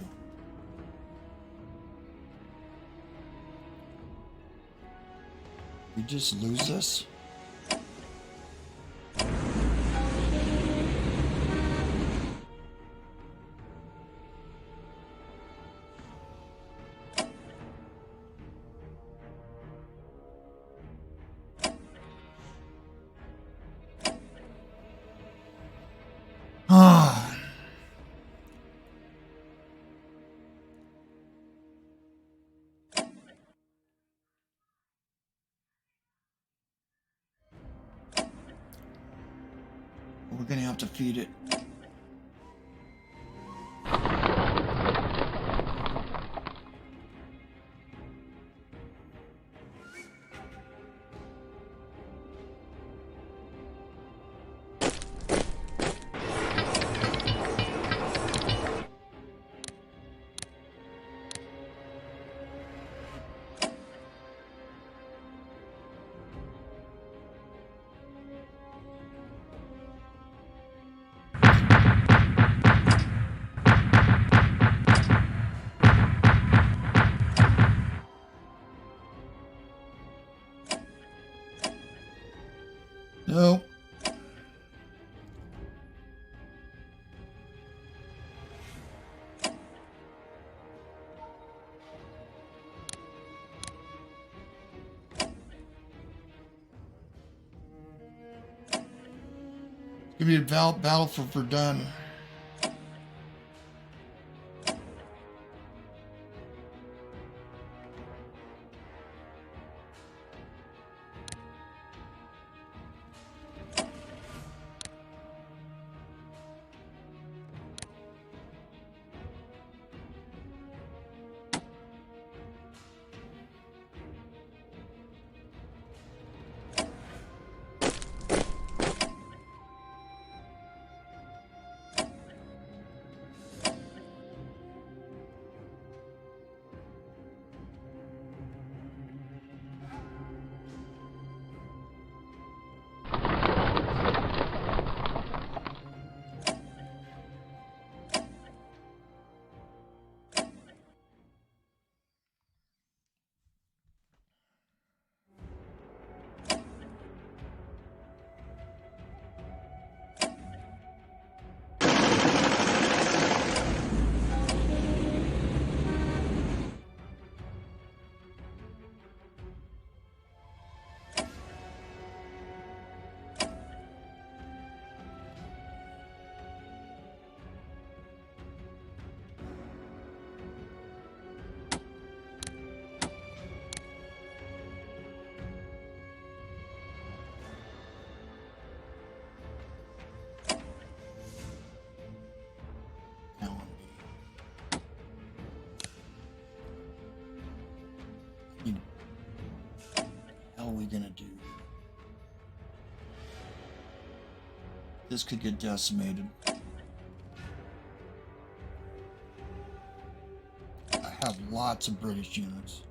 We just lose this? Ah. We're gonna have to feed it. No. It's gonna be a battle for Verdun. What the hell are we gonna do? This could get decimated. I have lots of British units.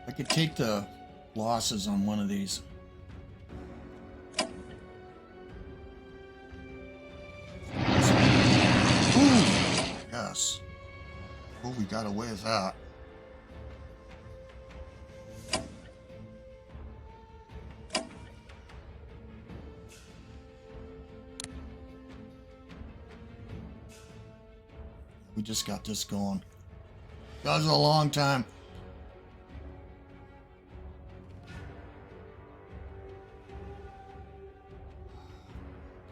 I could take the losses on one of these. Ooh, yes. Oh, we got away with that. We just got this going. That was a long time.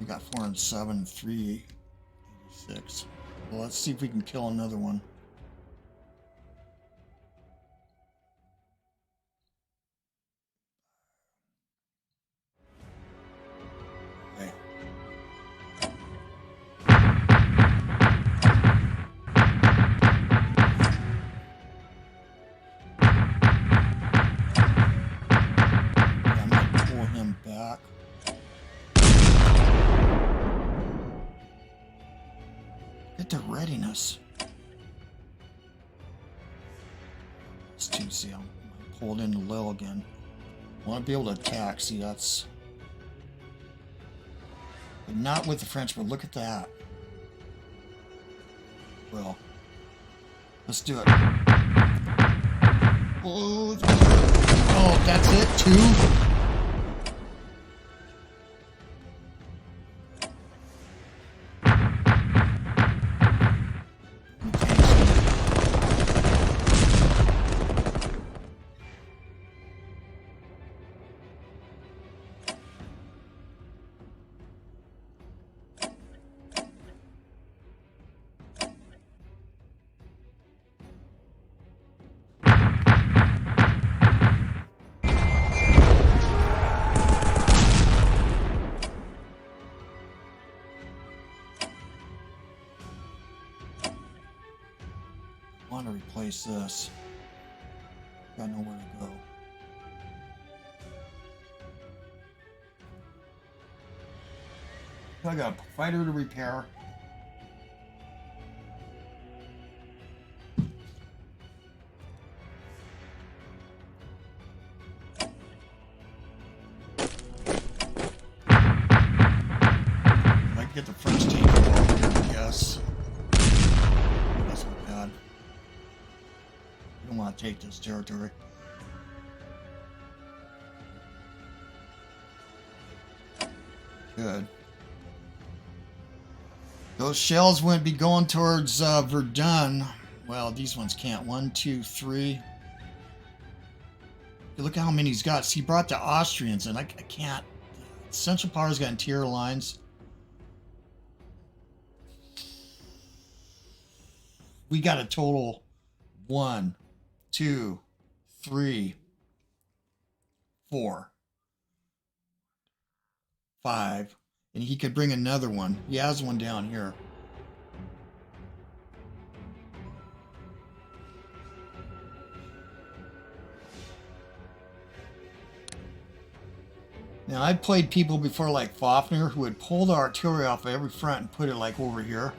We got 407, 386. Well, let's see if we can kill another one. Okay. I might pull him back. Get the readiness. Let's see, I'm pulled into low again. I want to be able to attack. See, that's... But not with the French, but look at that. Well, let's do it. Oh, that's it? 2? I want to replace this. Got nowhere to go. I got a fighter to repair. Might get the French tank involved here, yes. That's not bad. We don't want to take this territory. Good. Those shells wouldn't be going towards Verdun. Well, these ones can't. 1, 2, 3. Look at how many he's got. See, he brought the Austrians, and I can't. Central Power's got interior lines. We got a total 1, 2, 3, 4, 5. And he could bring another one. He has one down here. Now, I've played people before like Fafnir who would pull the artillery off of every front and put it like over here.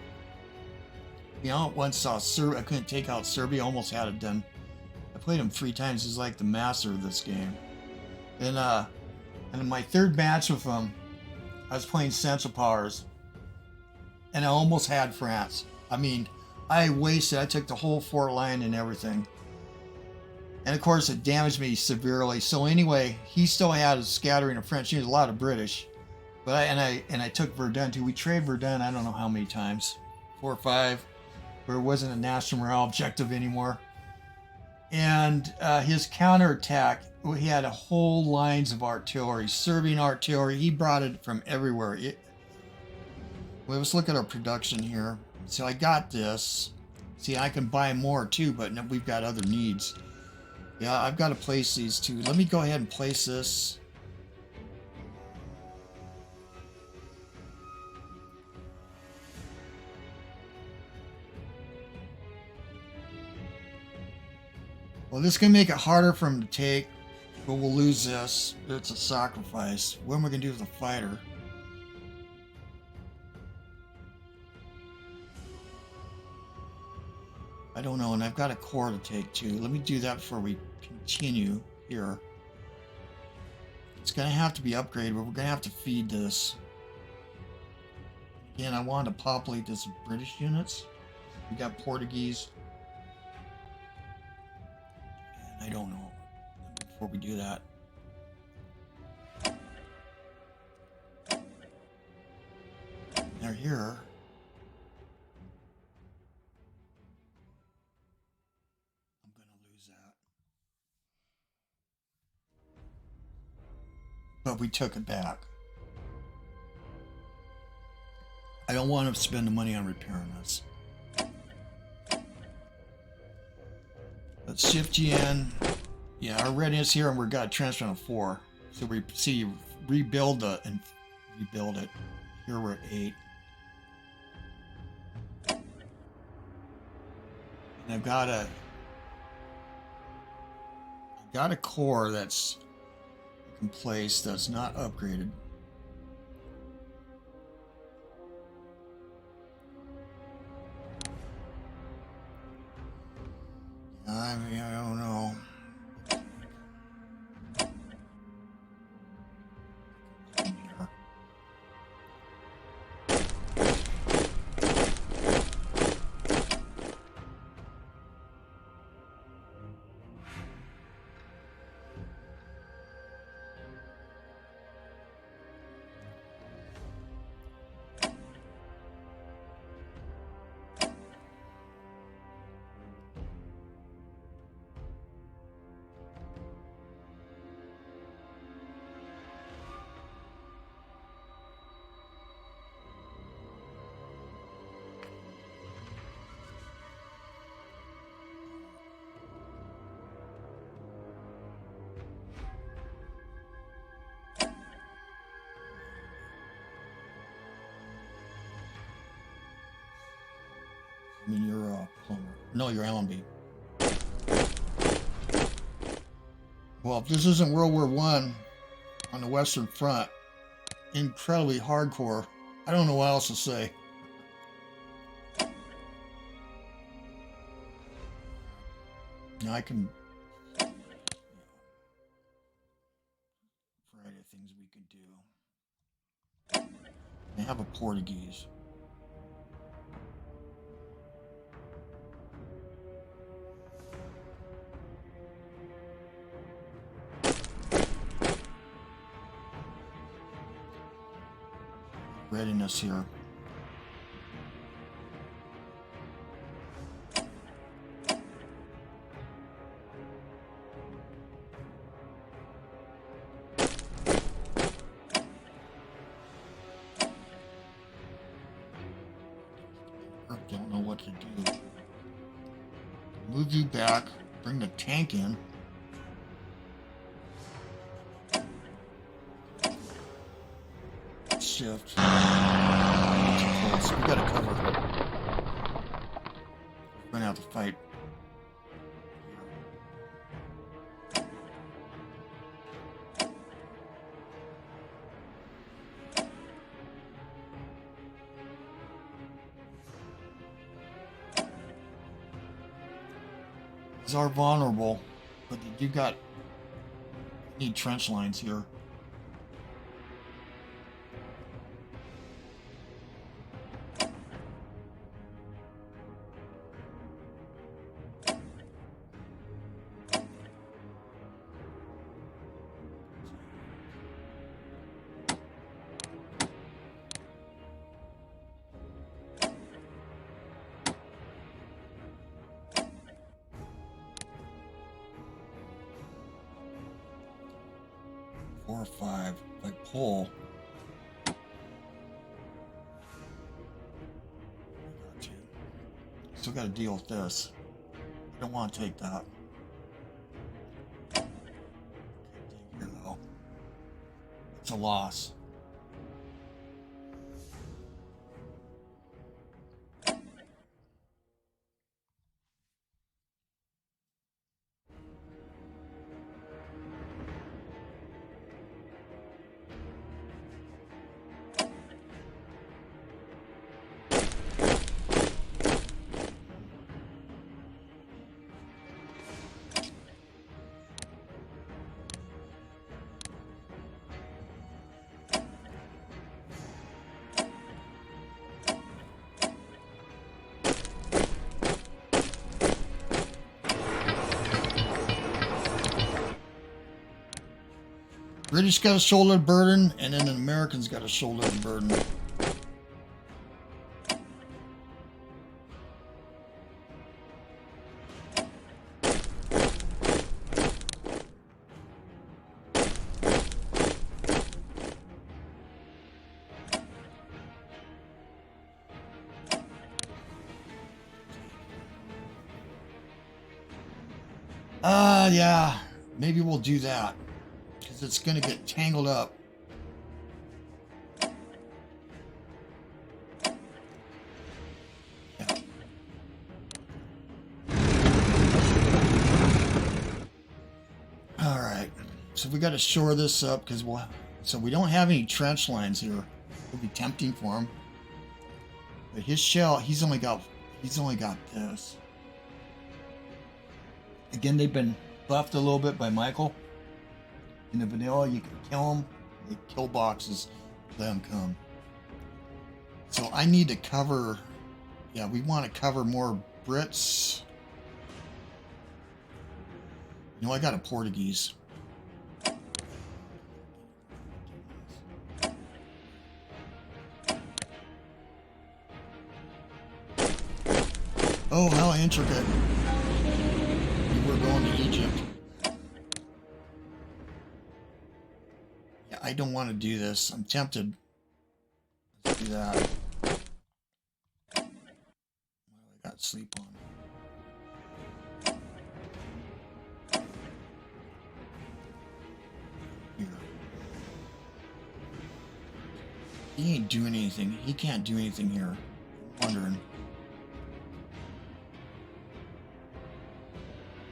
You know, once saw Serbia, I couldn't take out Serbia, almost had it done. I played him 3 times. He's like the master of this game. And in my 3rd match with him, I was playing Central Powers, and I almost had France. I mean, I wasted. I took the whole fort line and everything. And of course, it damaged me severely. So anyway, he still had a scattering of French. He had a lot of British. But I took Verdun too. We traded Verdun, I don't know how many times. 4 or 5. Where it wasn't a national morale objective anymore. And his counterattack, he had a whole lines of artillery, Serbian artillery. He brought it from everywhere. Well, let's look at our production here. So I got this. See, I can buy more too, but we've got other needs. Yeah, I've got to place these two. Let me go ahead and place this. Well, this can make it harder for him to take, but we'll lose this. It's a sacrifice. What am I going to do with the fighter? I don't know, and I've got a core to take too. Let me do that before we continue here. It's going to have to be upgraded, but we're going to have to feed this. Again, I want to populate this with British units. We got Portuguese. And I don't know. Before we do that. They're here. I'm going to lose that. But we took it back. I don't want to spend the money on repairing this. Let's shift you in. Yeah, our readiness here, and we've got transfer on 4. So we see rebuild and rebuild it. Here we're at 8. And I've got a core that's in place that's not upgraded. I mean, I don't know. I mean, you're a plumber. No, you're Allenby. Well, if this isn't World War I on the Western Front, incredibly hardcore. I don't know what else to say. Now I can... variety of things we could do. I have a Portuguese. Readiness here. I don't know what to do. Move you back, bring the tank in. Shift. Too close. We gotta cover. We're gonna have to fight. These are vulnerable, but you need trench lines here. Or 5, if I pull. still got to deal with this. I don't want to take that. Okay, here though. It's a loss. British got a shoulder burden, and then the Americans got a shoulder burden. Yeah, maybe we'll do that. Because it's going to get tangled up. Yeah. All right. So we got to shore this up because so we don't have any trench lines here. It'll be tempting for him. But his shell, he's only got this. Again, they've been buffed a little bit by Michael. In the vanilla, you can kill them. The kill boxes let them come. So I need to cover. Yeah, we want to cover more Brits. You know, I got a Portuguese. Oh, how intricate. We're going to Egypt. Yeah, I don't want to do this. I'm tempted. Let's do that. What do I got sleep on? Here. He ain't doing anything. He can't do anything here. I'm wondering.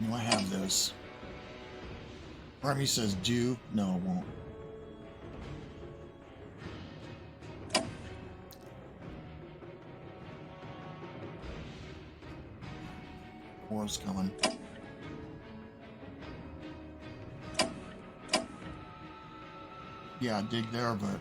You know, I have this. Army says do. No, it won't. War's coming. Yeah, dig there, but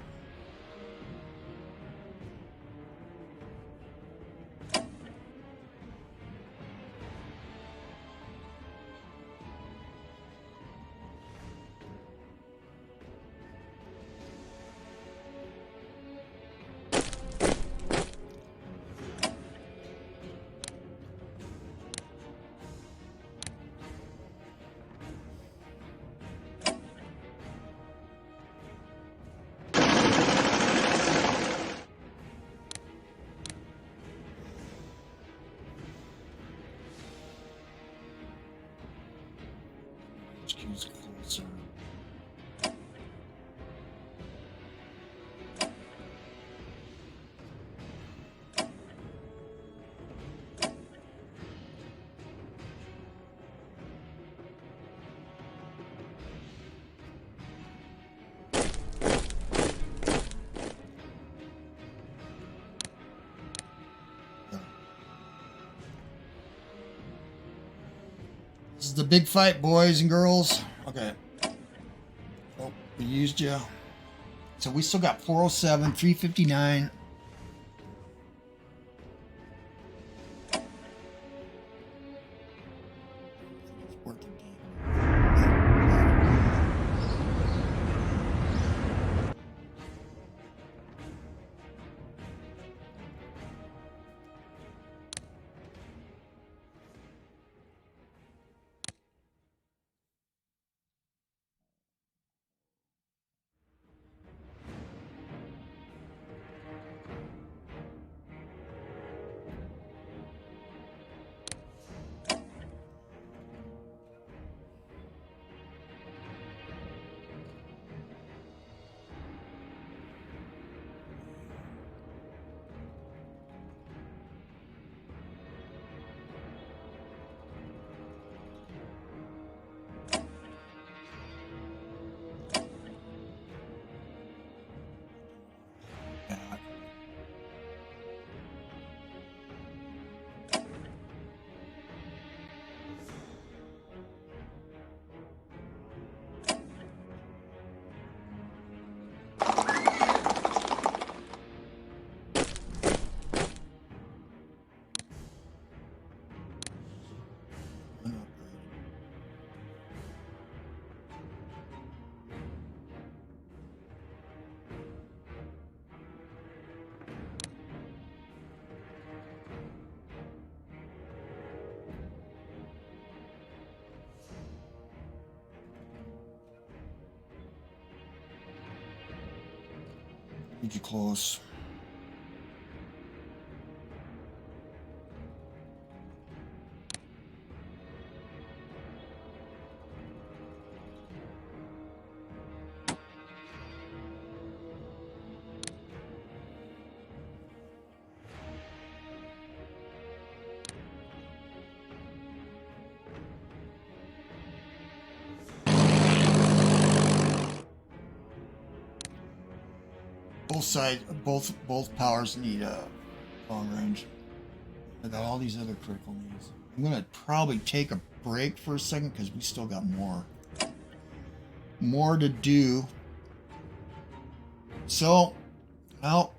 HQ's closer. This is the big fight, boys and girls. Okay. Oh, we used you. So we still got 407, 359. Too close. Both powers need a long range. I got all these other critical needs. I'm gonna probably take a break for a second because we still got more to do. So, well,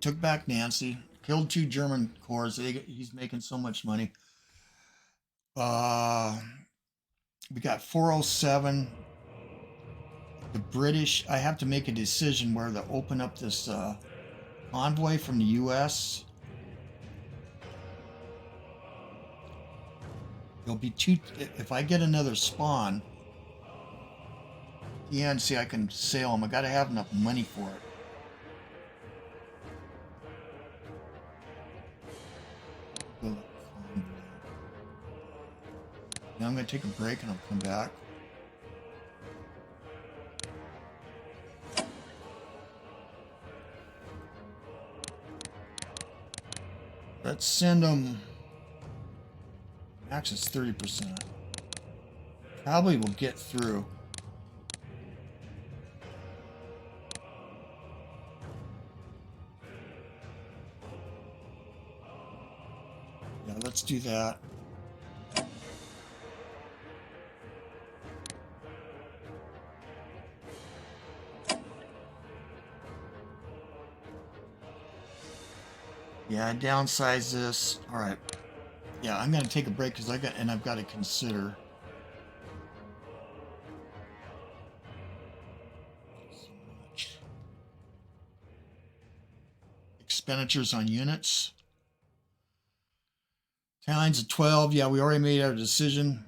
took back Nancy, killed 2 German corps. He's making so much money. We got 407. The British, I have to make a decision where to open up this convoy from the U.S. There'll be 2, if I get another spawn, yeah, and see, I can sail them. I gotta have enough money for it. Now I'm gonna take a break and I'll come back. Let's send them. Max is 30%. Probably will get through. Yeah, let's do that. Yeah, I downsize this. All right. Yeah, I'm gonna take a break because I've got to consider. So much. Expenditures on units. Tines of 12. Yeah, we already made our decision.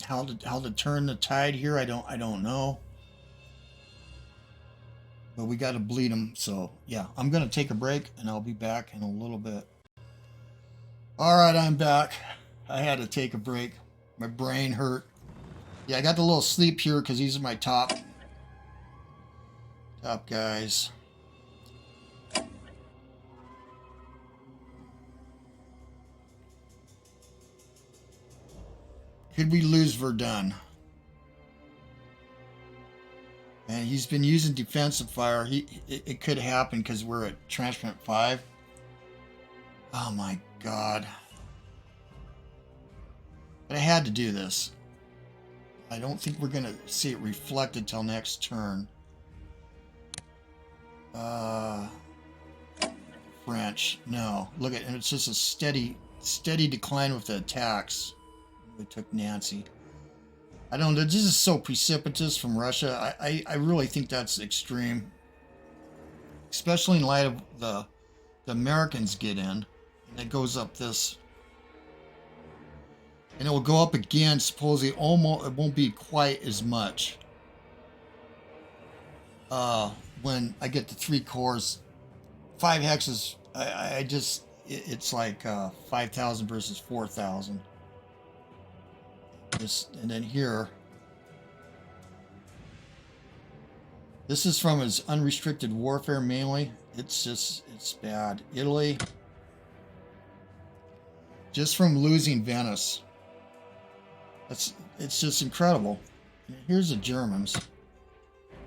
How to turn the tide here? I don't know. But we got to bleed them. So yeah, I'm gonna take a break and I'll be back in a little bit. All right, I'm back. I had to take a break. My brain hurt. Yeah, I got the little sleep here because these are my top guys. Could we lose Verdun? And he's been using defensive fire. It could happen because we're at Trenchment 5. Oh my God. But I had to do this. I don't think we're going to see it reflected till next turn. French. No. Look at it. It's just a steady decline with the attacks. We took Nancy. I don't know. This is so precipitous from Russia. I really think that's extreme. Especially in light of the Americans get in. And it goes up this. And it will go up again. Supposedly almost, it won't be quite as much. When I get the 3 cores. 5 hexes. I just, it's like 5,000 versus 4,000. And then here, this is from his unrestricted warfare mainly. It's bad. Italy, just from losing Venice. It's just incredible. Here's the Germans.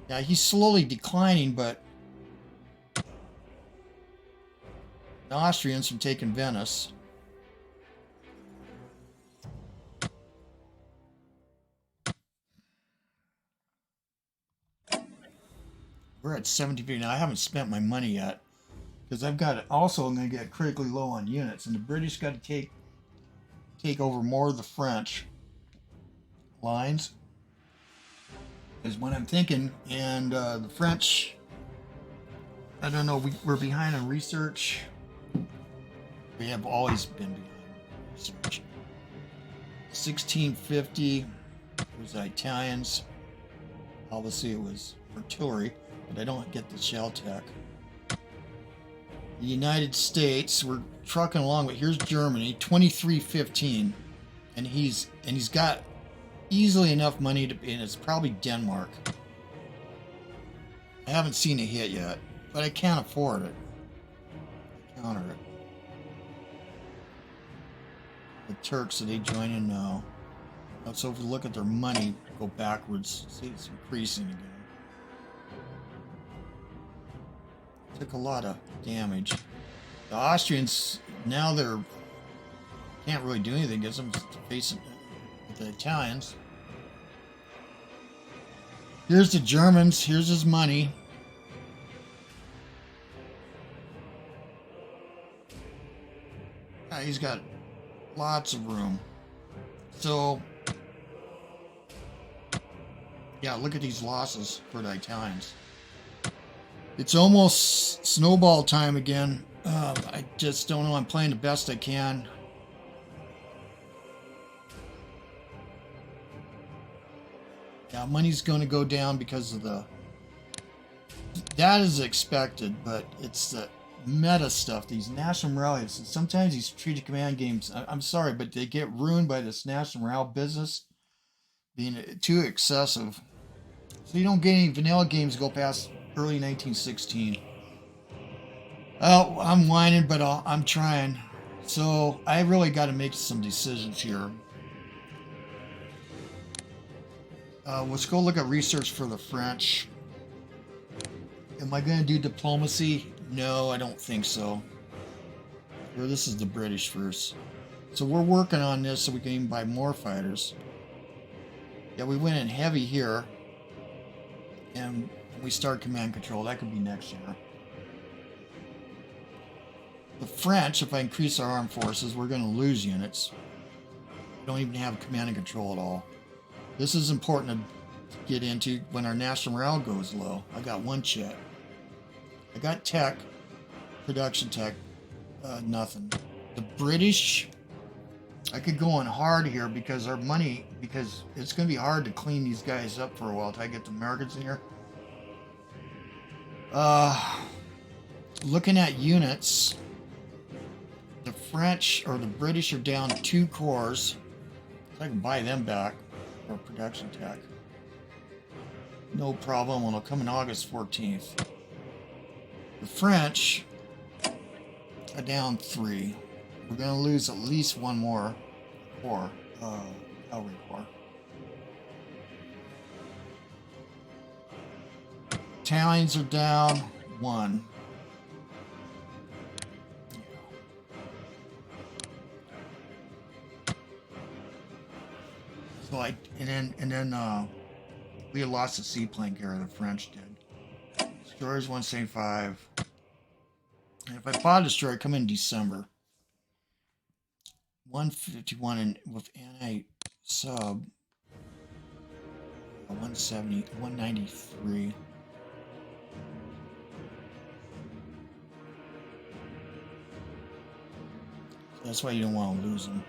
Yeah, he's slowly declining, but the Austrians from taking Venice. We're at 70 now. I haven't spent my money yet because I've got also I'm going to get critically low on units, and the British got to take over more of the French lines is what I'm thinking. And the French, I don't know. We're behind on research. We have always been behind on research. 1650 was the Italians. Obviously, it was artillery. but I don't get the shell tech. The United States, we're trucking along, but here's Germany, 2315, and he's got easily enough money to, and it's probably Denmark. I haven't seen a hit yet, but I can't afford it. Counter it. The Turks, are they joining now? So if we look at their money, go backwards, see it's increasing again. Took a lot of damage. The Austrians, now they're can't really do anything against them, facing the Italians. Here's the Germans, here's his money. Yeah, he's got lots of room. So, yeah, look at these losses for the Italians. It's almost snowball time again. I just don't know. I'm playing the best I can. Yeah, money's going to go down because of the... That is expected, but it's the meta stuff. These national morale. Sometimes these strategic command games, I'm sorry, but they get ruined by this national morale business being too excessive. So you don't get any vanilla games go past early 1916. Oh, I'm whining, but I'm trying. So I really got to make some decisions here. Let's go look at research for the French. Am I going to do diplomacy? No, I don't think so. Or this is the British first. So we're working on this so we can even buy more fighters. Yeah, we went in heavy here. And we start command control. That could be next year. The French, if I increase our armed forces, we're going to lose units. We don't even have command and control at all. This is important to get into when our national morale goes low. I got one check. I got tech, production tech, nothing. The British, I could go on hard here because our money, because it's going to be hard to clean these guys up for a while until I get the Americans in here. Looking at units, the French or the British are down 2 corps. So I can buy them back for production tech. No problem. It'll come in August 14th. The French are down 3. We're going to lose at least one more corps, cavalry corps. Italians are down 1. So and then we had lost the seaplane carrier, the French did. Destroyers 175. And if I bought a destroyer, come in December. 151 and with anti-sub 170, 193. That's why you don't want to lose them.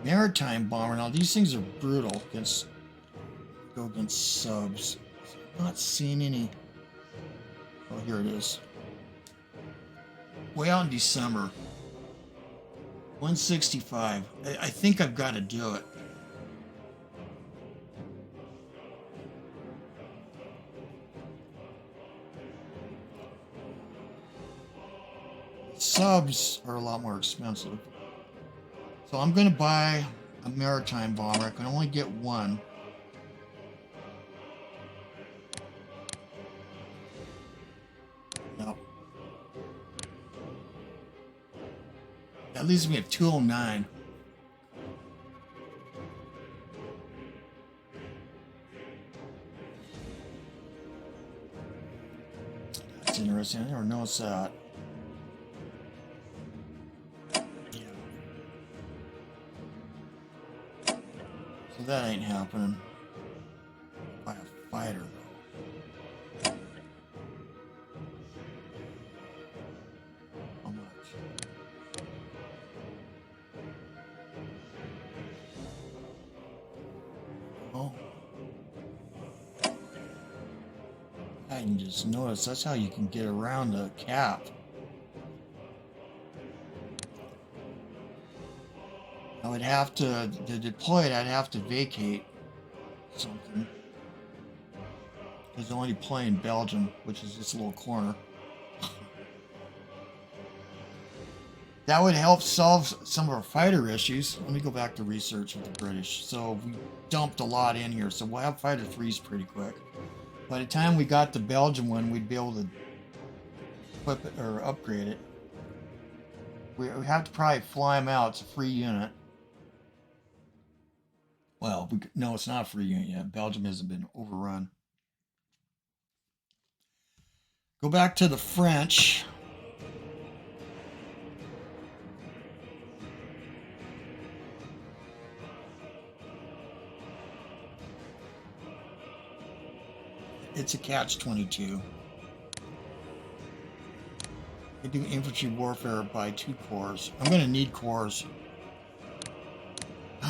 Maritime bomber. Now these things are brutal against subs. I'm not seeing any. Oh, here it is. Way out in December. 165. I think I've got to do it. Subs are a lot more expensive. So I'm going to buy a maritime bomber. I can only get one. Nope. That leaves me at 209. That's interesting. I never noticed that. So that ain't happening. By a fighter, though. How much? Oh. I just noticed that's how you can get around the cap. I would have to deploy it. I'd have to vacate something because they're only deploying Belgium, which is this little corner. That would help solve some of our fighter issues. Let me go back to research with the British. So we dumped a lot in here, so we'll have fighter 3s pretty quick. By the time we got the Belgium one, we'd be able to equip it or upgrade it. We have to probably fly them out. It's a free unit. Well, no, it's not a free unit yet. Belgium hasn't been overrun. Go back to the French. It's a catch-22. They do infantry warfare by 2 corps. I'm going to need corps.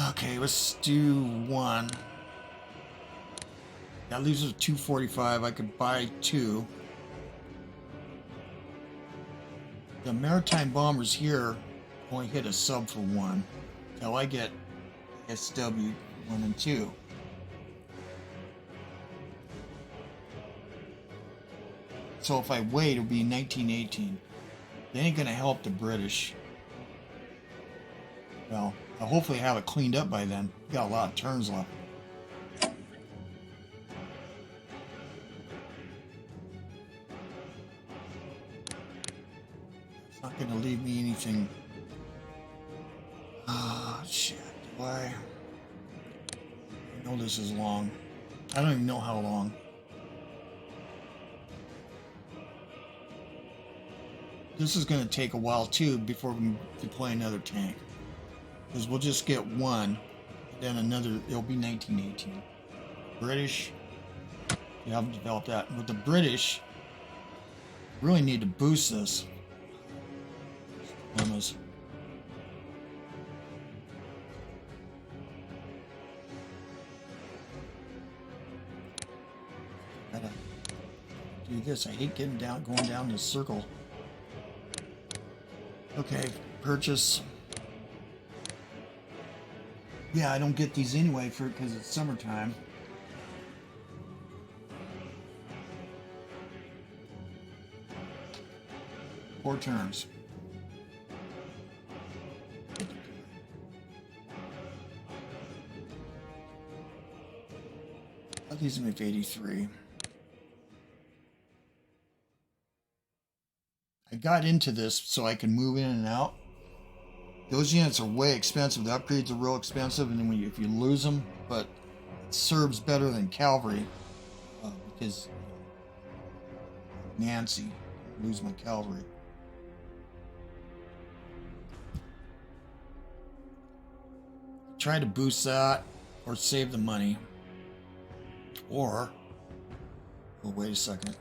Okay, let's do 1. That leaves us 245. I could buy 2. The maritime bombers here only hit a sub for 1. Until I get SW1 and 2. So if I wait, it'll be 1918. They ain't gonna help the British. Well, I'll hopefully have it cleaned up by then. Got a lot of turns left. It's not gonna leave me anything. Ah, shit. Why? I know this is long. I don't even know how long. This is going to take a while too before we can deploy another tank, because we'll just get 1, then another. It'll be 1918. British, we haven't developed that. With the British, really need to boost this. Dilemmas. Gotta do this. I hate going down this circle. Okay, purchase. Yeah, I don't get these anyway because it's summertime. Four turns. These are my 83. I got into this so I can move in and out. Those units are way expensive. The upgrades are real expensive, and then if you lose them, but it serves better than cavalry because Nancy, lose my cavalry. Try to boost that or save the money, or oh, wait a second.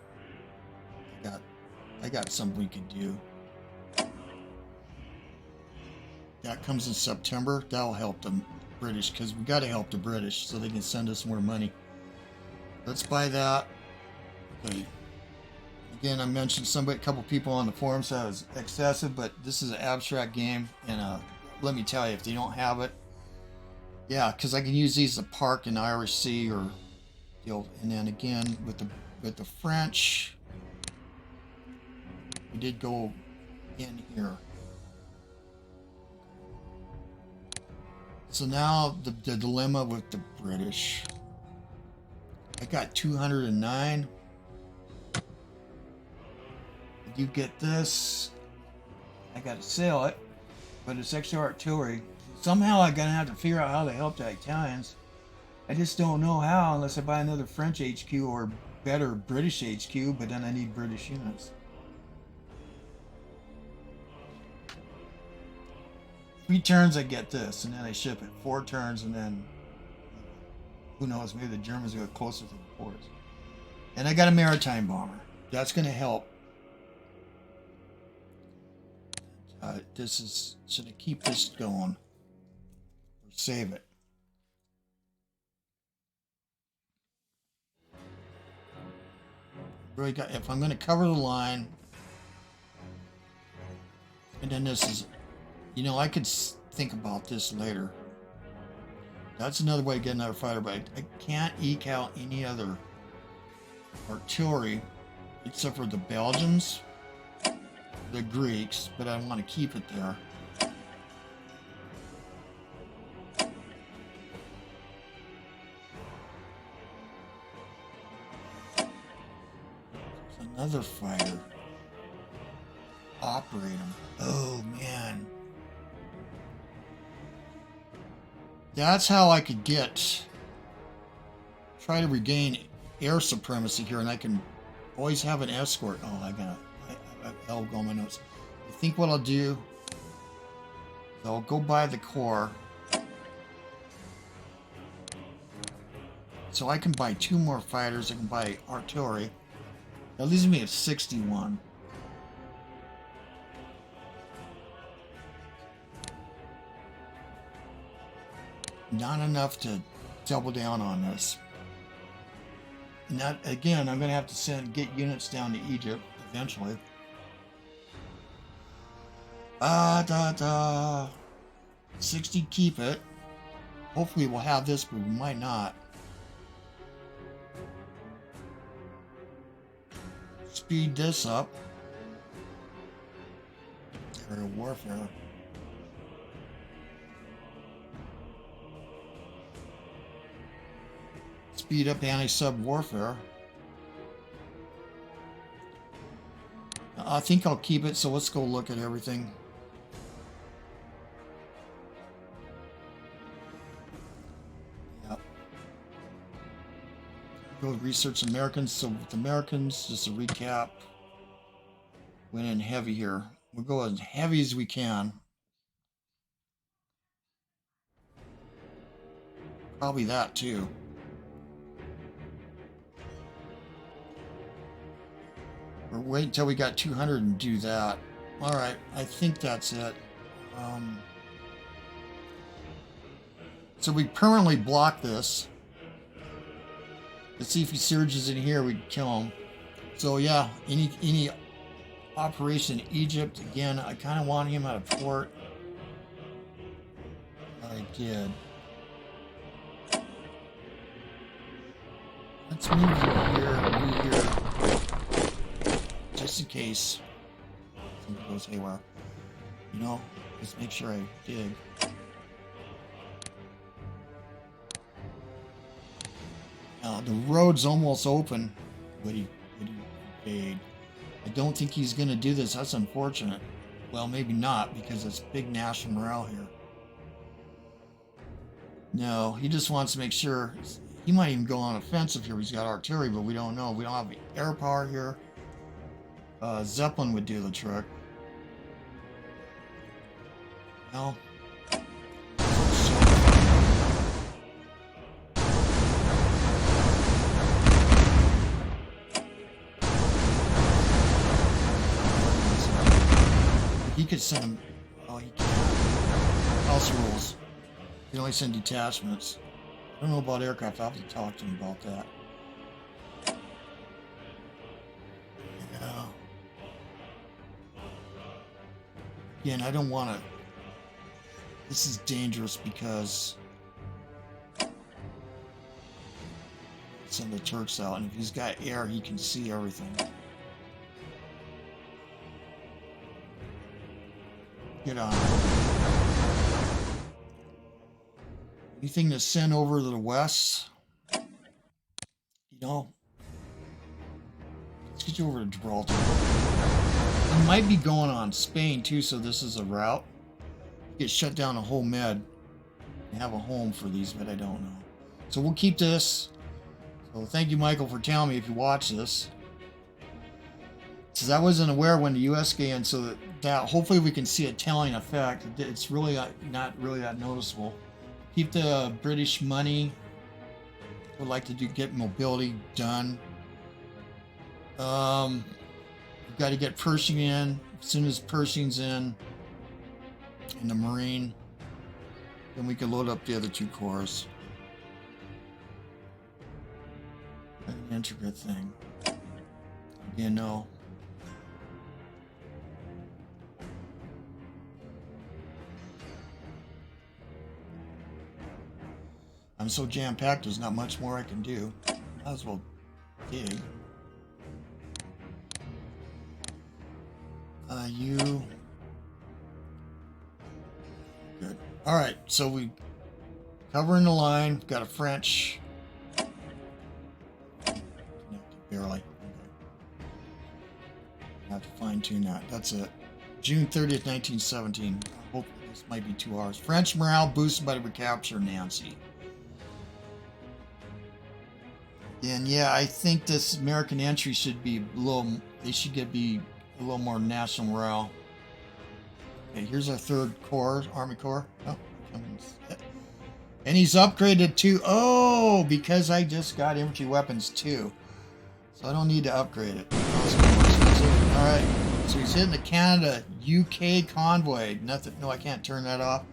I got something we could do. That comes in September. That'll help the British, because we got to help the British so they can send us more money. Let's buy that. Okay. Again, I mentioned a couple people on the forums said it was excessive, but this is an abstract game, and let me tell you, if they don't have it, yeah, because I can use these to park in the Irish Sea or, and then again with the French. We did go in here. So now the dilemma with the British. I got 209. You get this. I gotta sell it, but it's extra artillery. Somehow I'm gonna have to figure out how to help the Italians. I just don't know how unless I buy another French HQ or better British HQ, but then I need British units. 3 turns I get this, and then I ship it. 4 turns, and then who knows, maybe the Germans go closer to the ports. And I got a maritime bomber. That's going to help. Should I keep this going or save it? Really got, if I'm going to cover the line, and then this is, you know, I could think about this later. That's another way to get another fighter, but I can't eke out any other artillery except for the Belgians, the Greeks, but I want to keep it there. There's another fighter. Operate him. Oh man. That's how I could try to regain air supremacy here, and I can always have an escort. Oh, I'll go on my notes. I think what I'll do is I'll go by the core, so I can buy 2 more fighters. I can buy artillery. That leaves me at 61. Not enough to double down on this. And that, again, I'm going to have to get units down to Egypt eventually. 60, keep it. Hopefully we'll have this, but we might not. Speed this up. Aerial warfare. Speed up anti-sub warfare. I think I'll keep it, so let's go look at everything. Yep. Go research Americans. So with Americans, just a recap. Went in heavy here. We'll go as heavy as we can. Probably that too. Or wait until we got 200 and do that. All right, I think that's it. So we permanently block this. Let's see if he surges in here, we can kill him. So yeah, any operation in Egypt, again, I kind of want him out of port. I did. Let's move you here. Just in case something goes haywire. You know, just make sure I dig. Now, the road's almost open. Would he invade? I don't think he's going to do this. That's unfortunate. Well, maybe not, because it's big national morale here. No, he just wants to make sure. He might even go on offensive here. He's got artillery, but we don't know. We don't have the air power here. Zeppelin would do the trick. Well, he could send him. Oh, he can't. House rules. You can only send detachments. I don't know about aircraft. I'll have to talk to him about that. Yeah. Again, I don't want to. This is dangerous because send the Turks out, and if he's got air, he can see everything. Get on. Anything to send over to the west? You know, let's get you over to Gibraltar. He might be going on Spain too, so this is a route. Get shut down a whole med and have a home for these, but I don't know. So we'll keep this. So thank you, Michael, for telling me if you watch this. Because I wasn't aware when the US came in, so that hopefully we can see a telling effect. It's really not really that noticeable. Keep the British money. Would like to get mobility done. We've got to get Pershing in. As soon as Pershing's in the Marine, then we can load up the other 2 cores. An intricate thing. You know. I'm so jam-packed, there's not much more I can do. Might as well dig. You. Good. All right, so we covering the line. Got a French. Barely. I have to fine-tune that. That's it. June 30th, 1917. I hope this might be 2 hours. French morale boosted by the recapture of Nancy. And yeah, I think this American entry should be a little. They should be a little more national morale. Okay, here's our 3rd Corps, Army Corps. Oh, and he's upgraded to, oh, because I just got infantry weapons too. So I don't need to upgrade it. Alright, so he's hitting the Canada UK convoy. Nothing, no, I can't turn that off.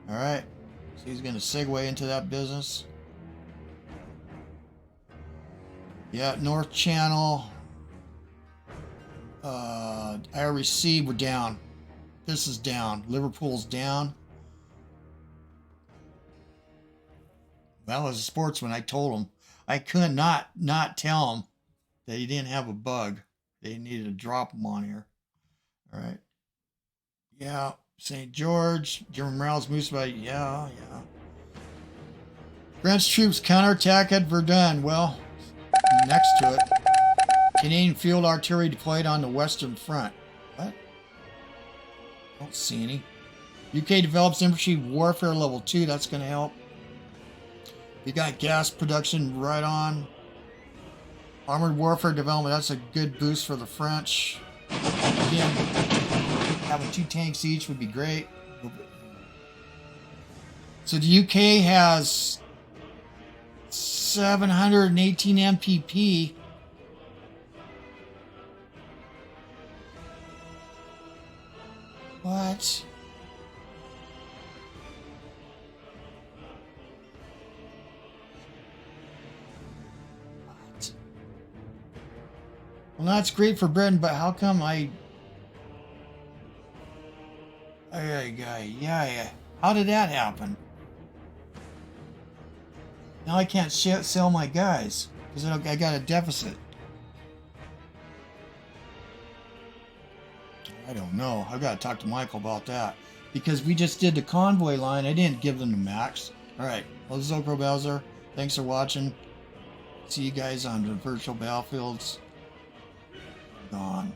Alright, so he's going to segue into that business. Yeah, North Channel. Irish Sea, we're down. This is down. Liverpool's down. Well, as a sportsman, I told him I could not tell him that he didn't have a bug. They needed to drop him on here. All right. Yeah, St. George. German morale's boosted by, yeah. French troops counterattack at Verdun. Well, next to it. Canadian field artillery deployed on the Western Front. What? Don't see any. UK develops infantry warfare level 2. That's going to help. We got gas production right on. Armored warfare development. That's a good boost for the French. Again, having 2 tanks each would be great. So the UK has 718 MPP. What? Well, that's great for Britain, but how come yeah. How did that happen? Now I can't sell my guys because I got a deficit. I don't know. I've got to talk to Michael about that because we just did the convoy line. I didn't give them the max. All right. Well, this is OldCrowBalthazor. Thanks for watching. See you guys on the virtual battlefields. Gone.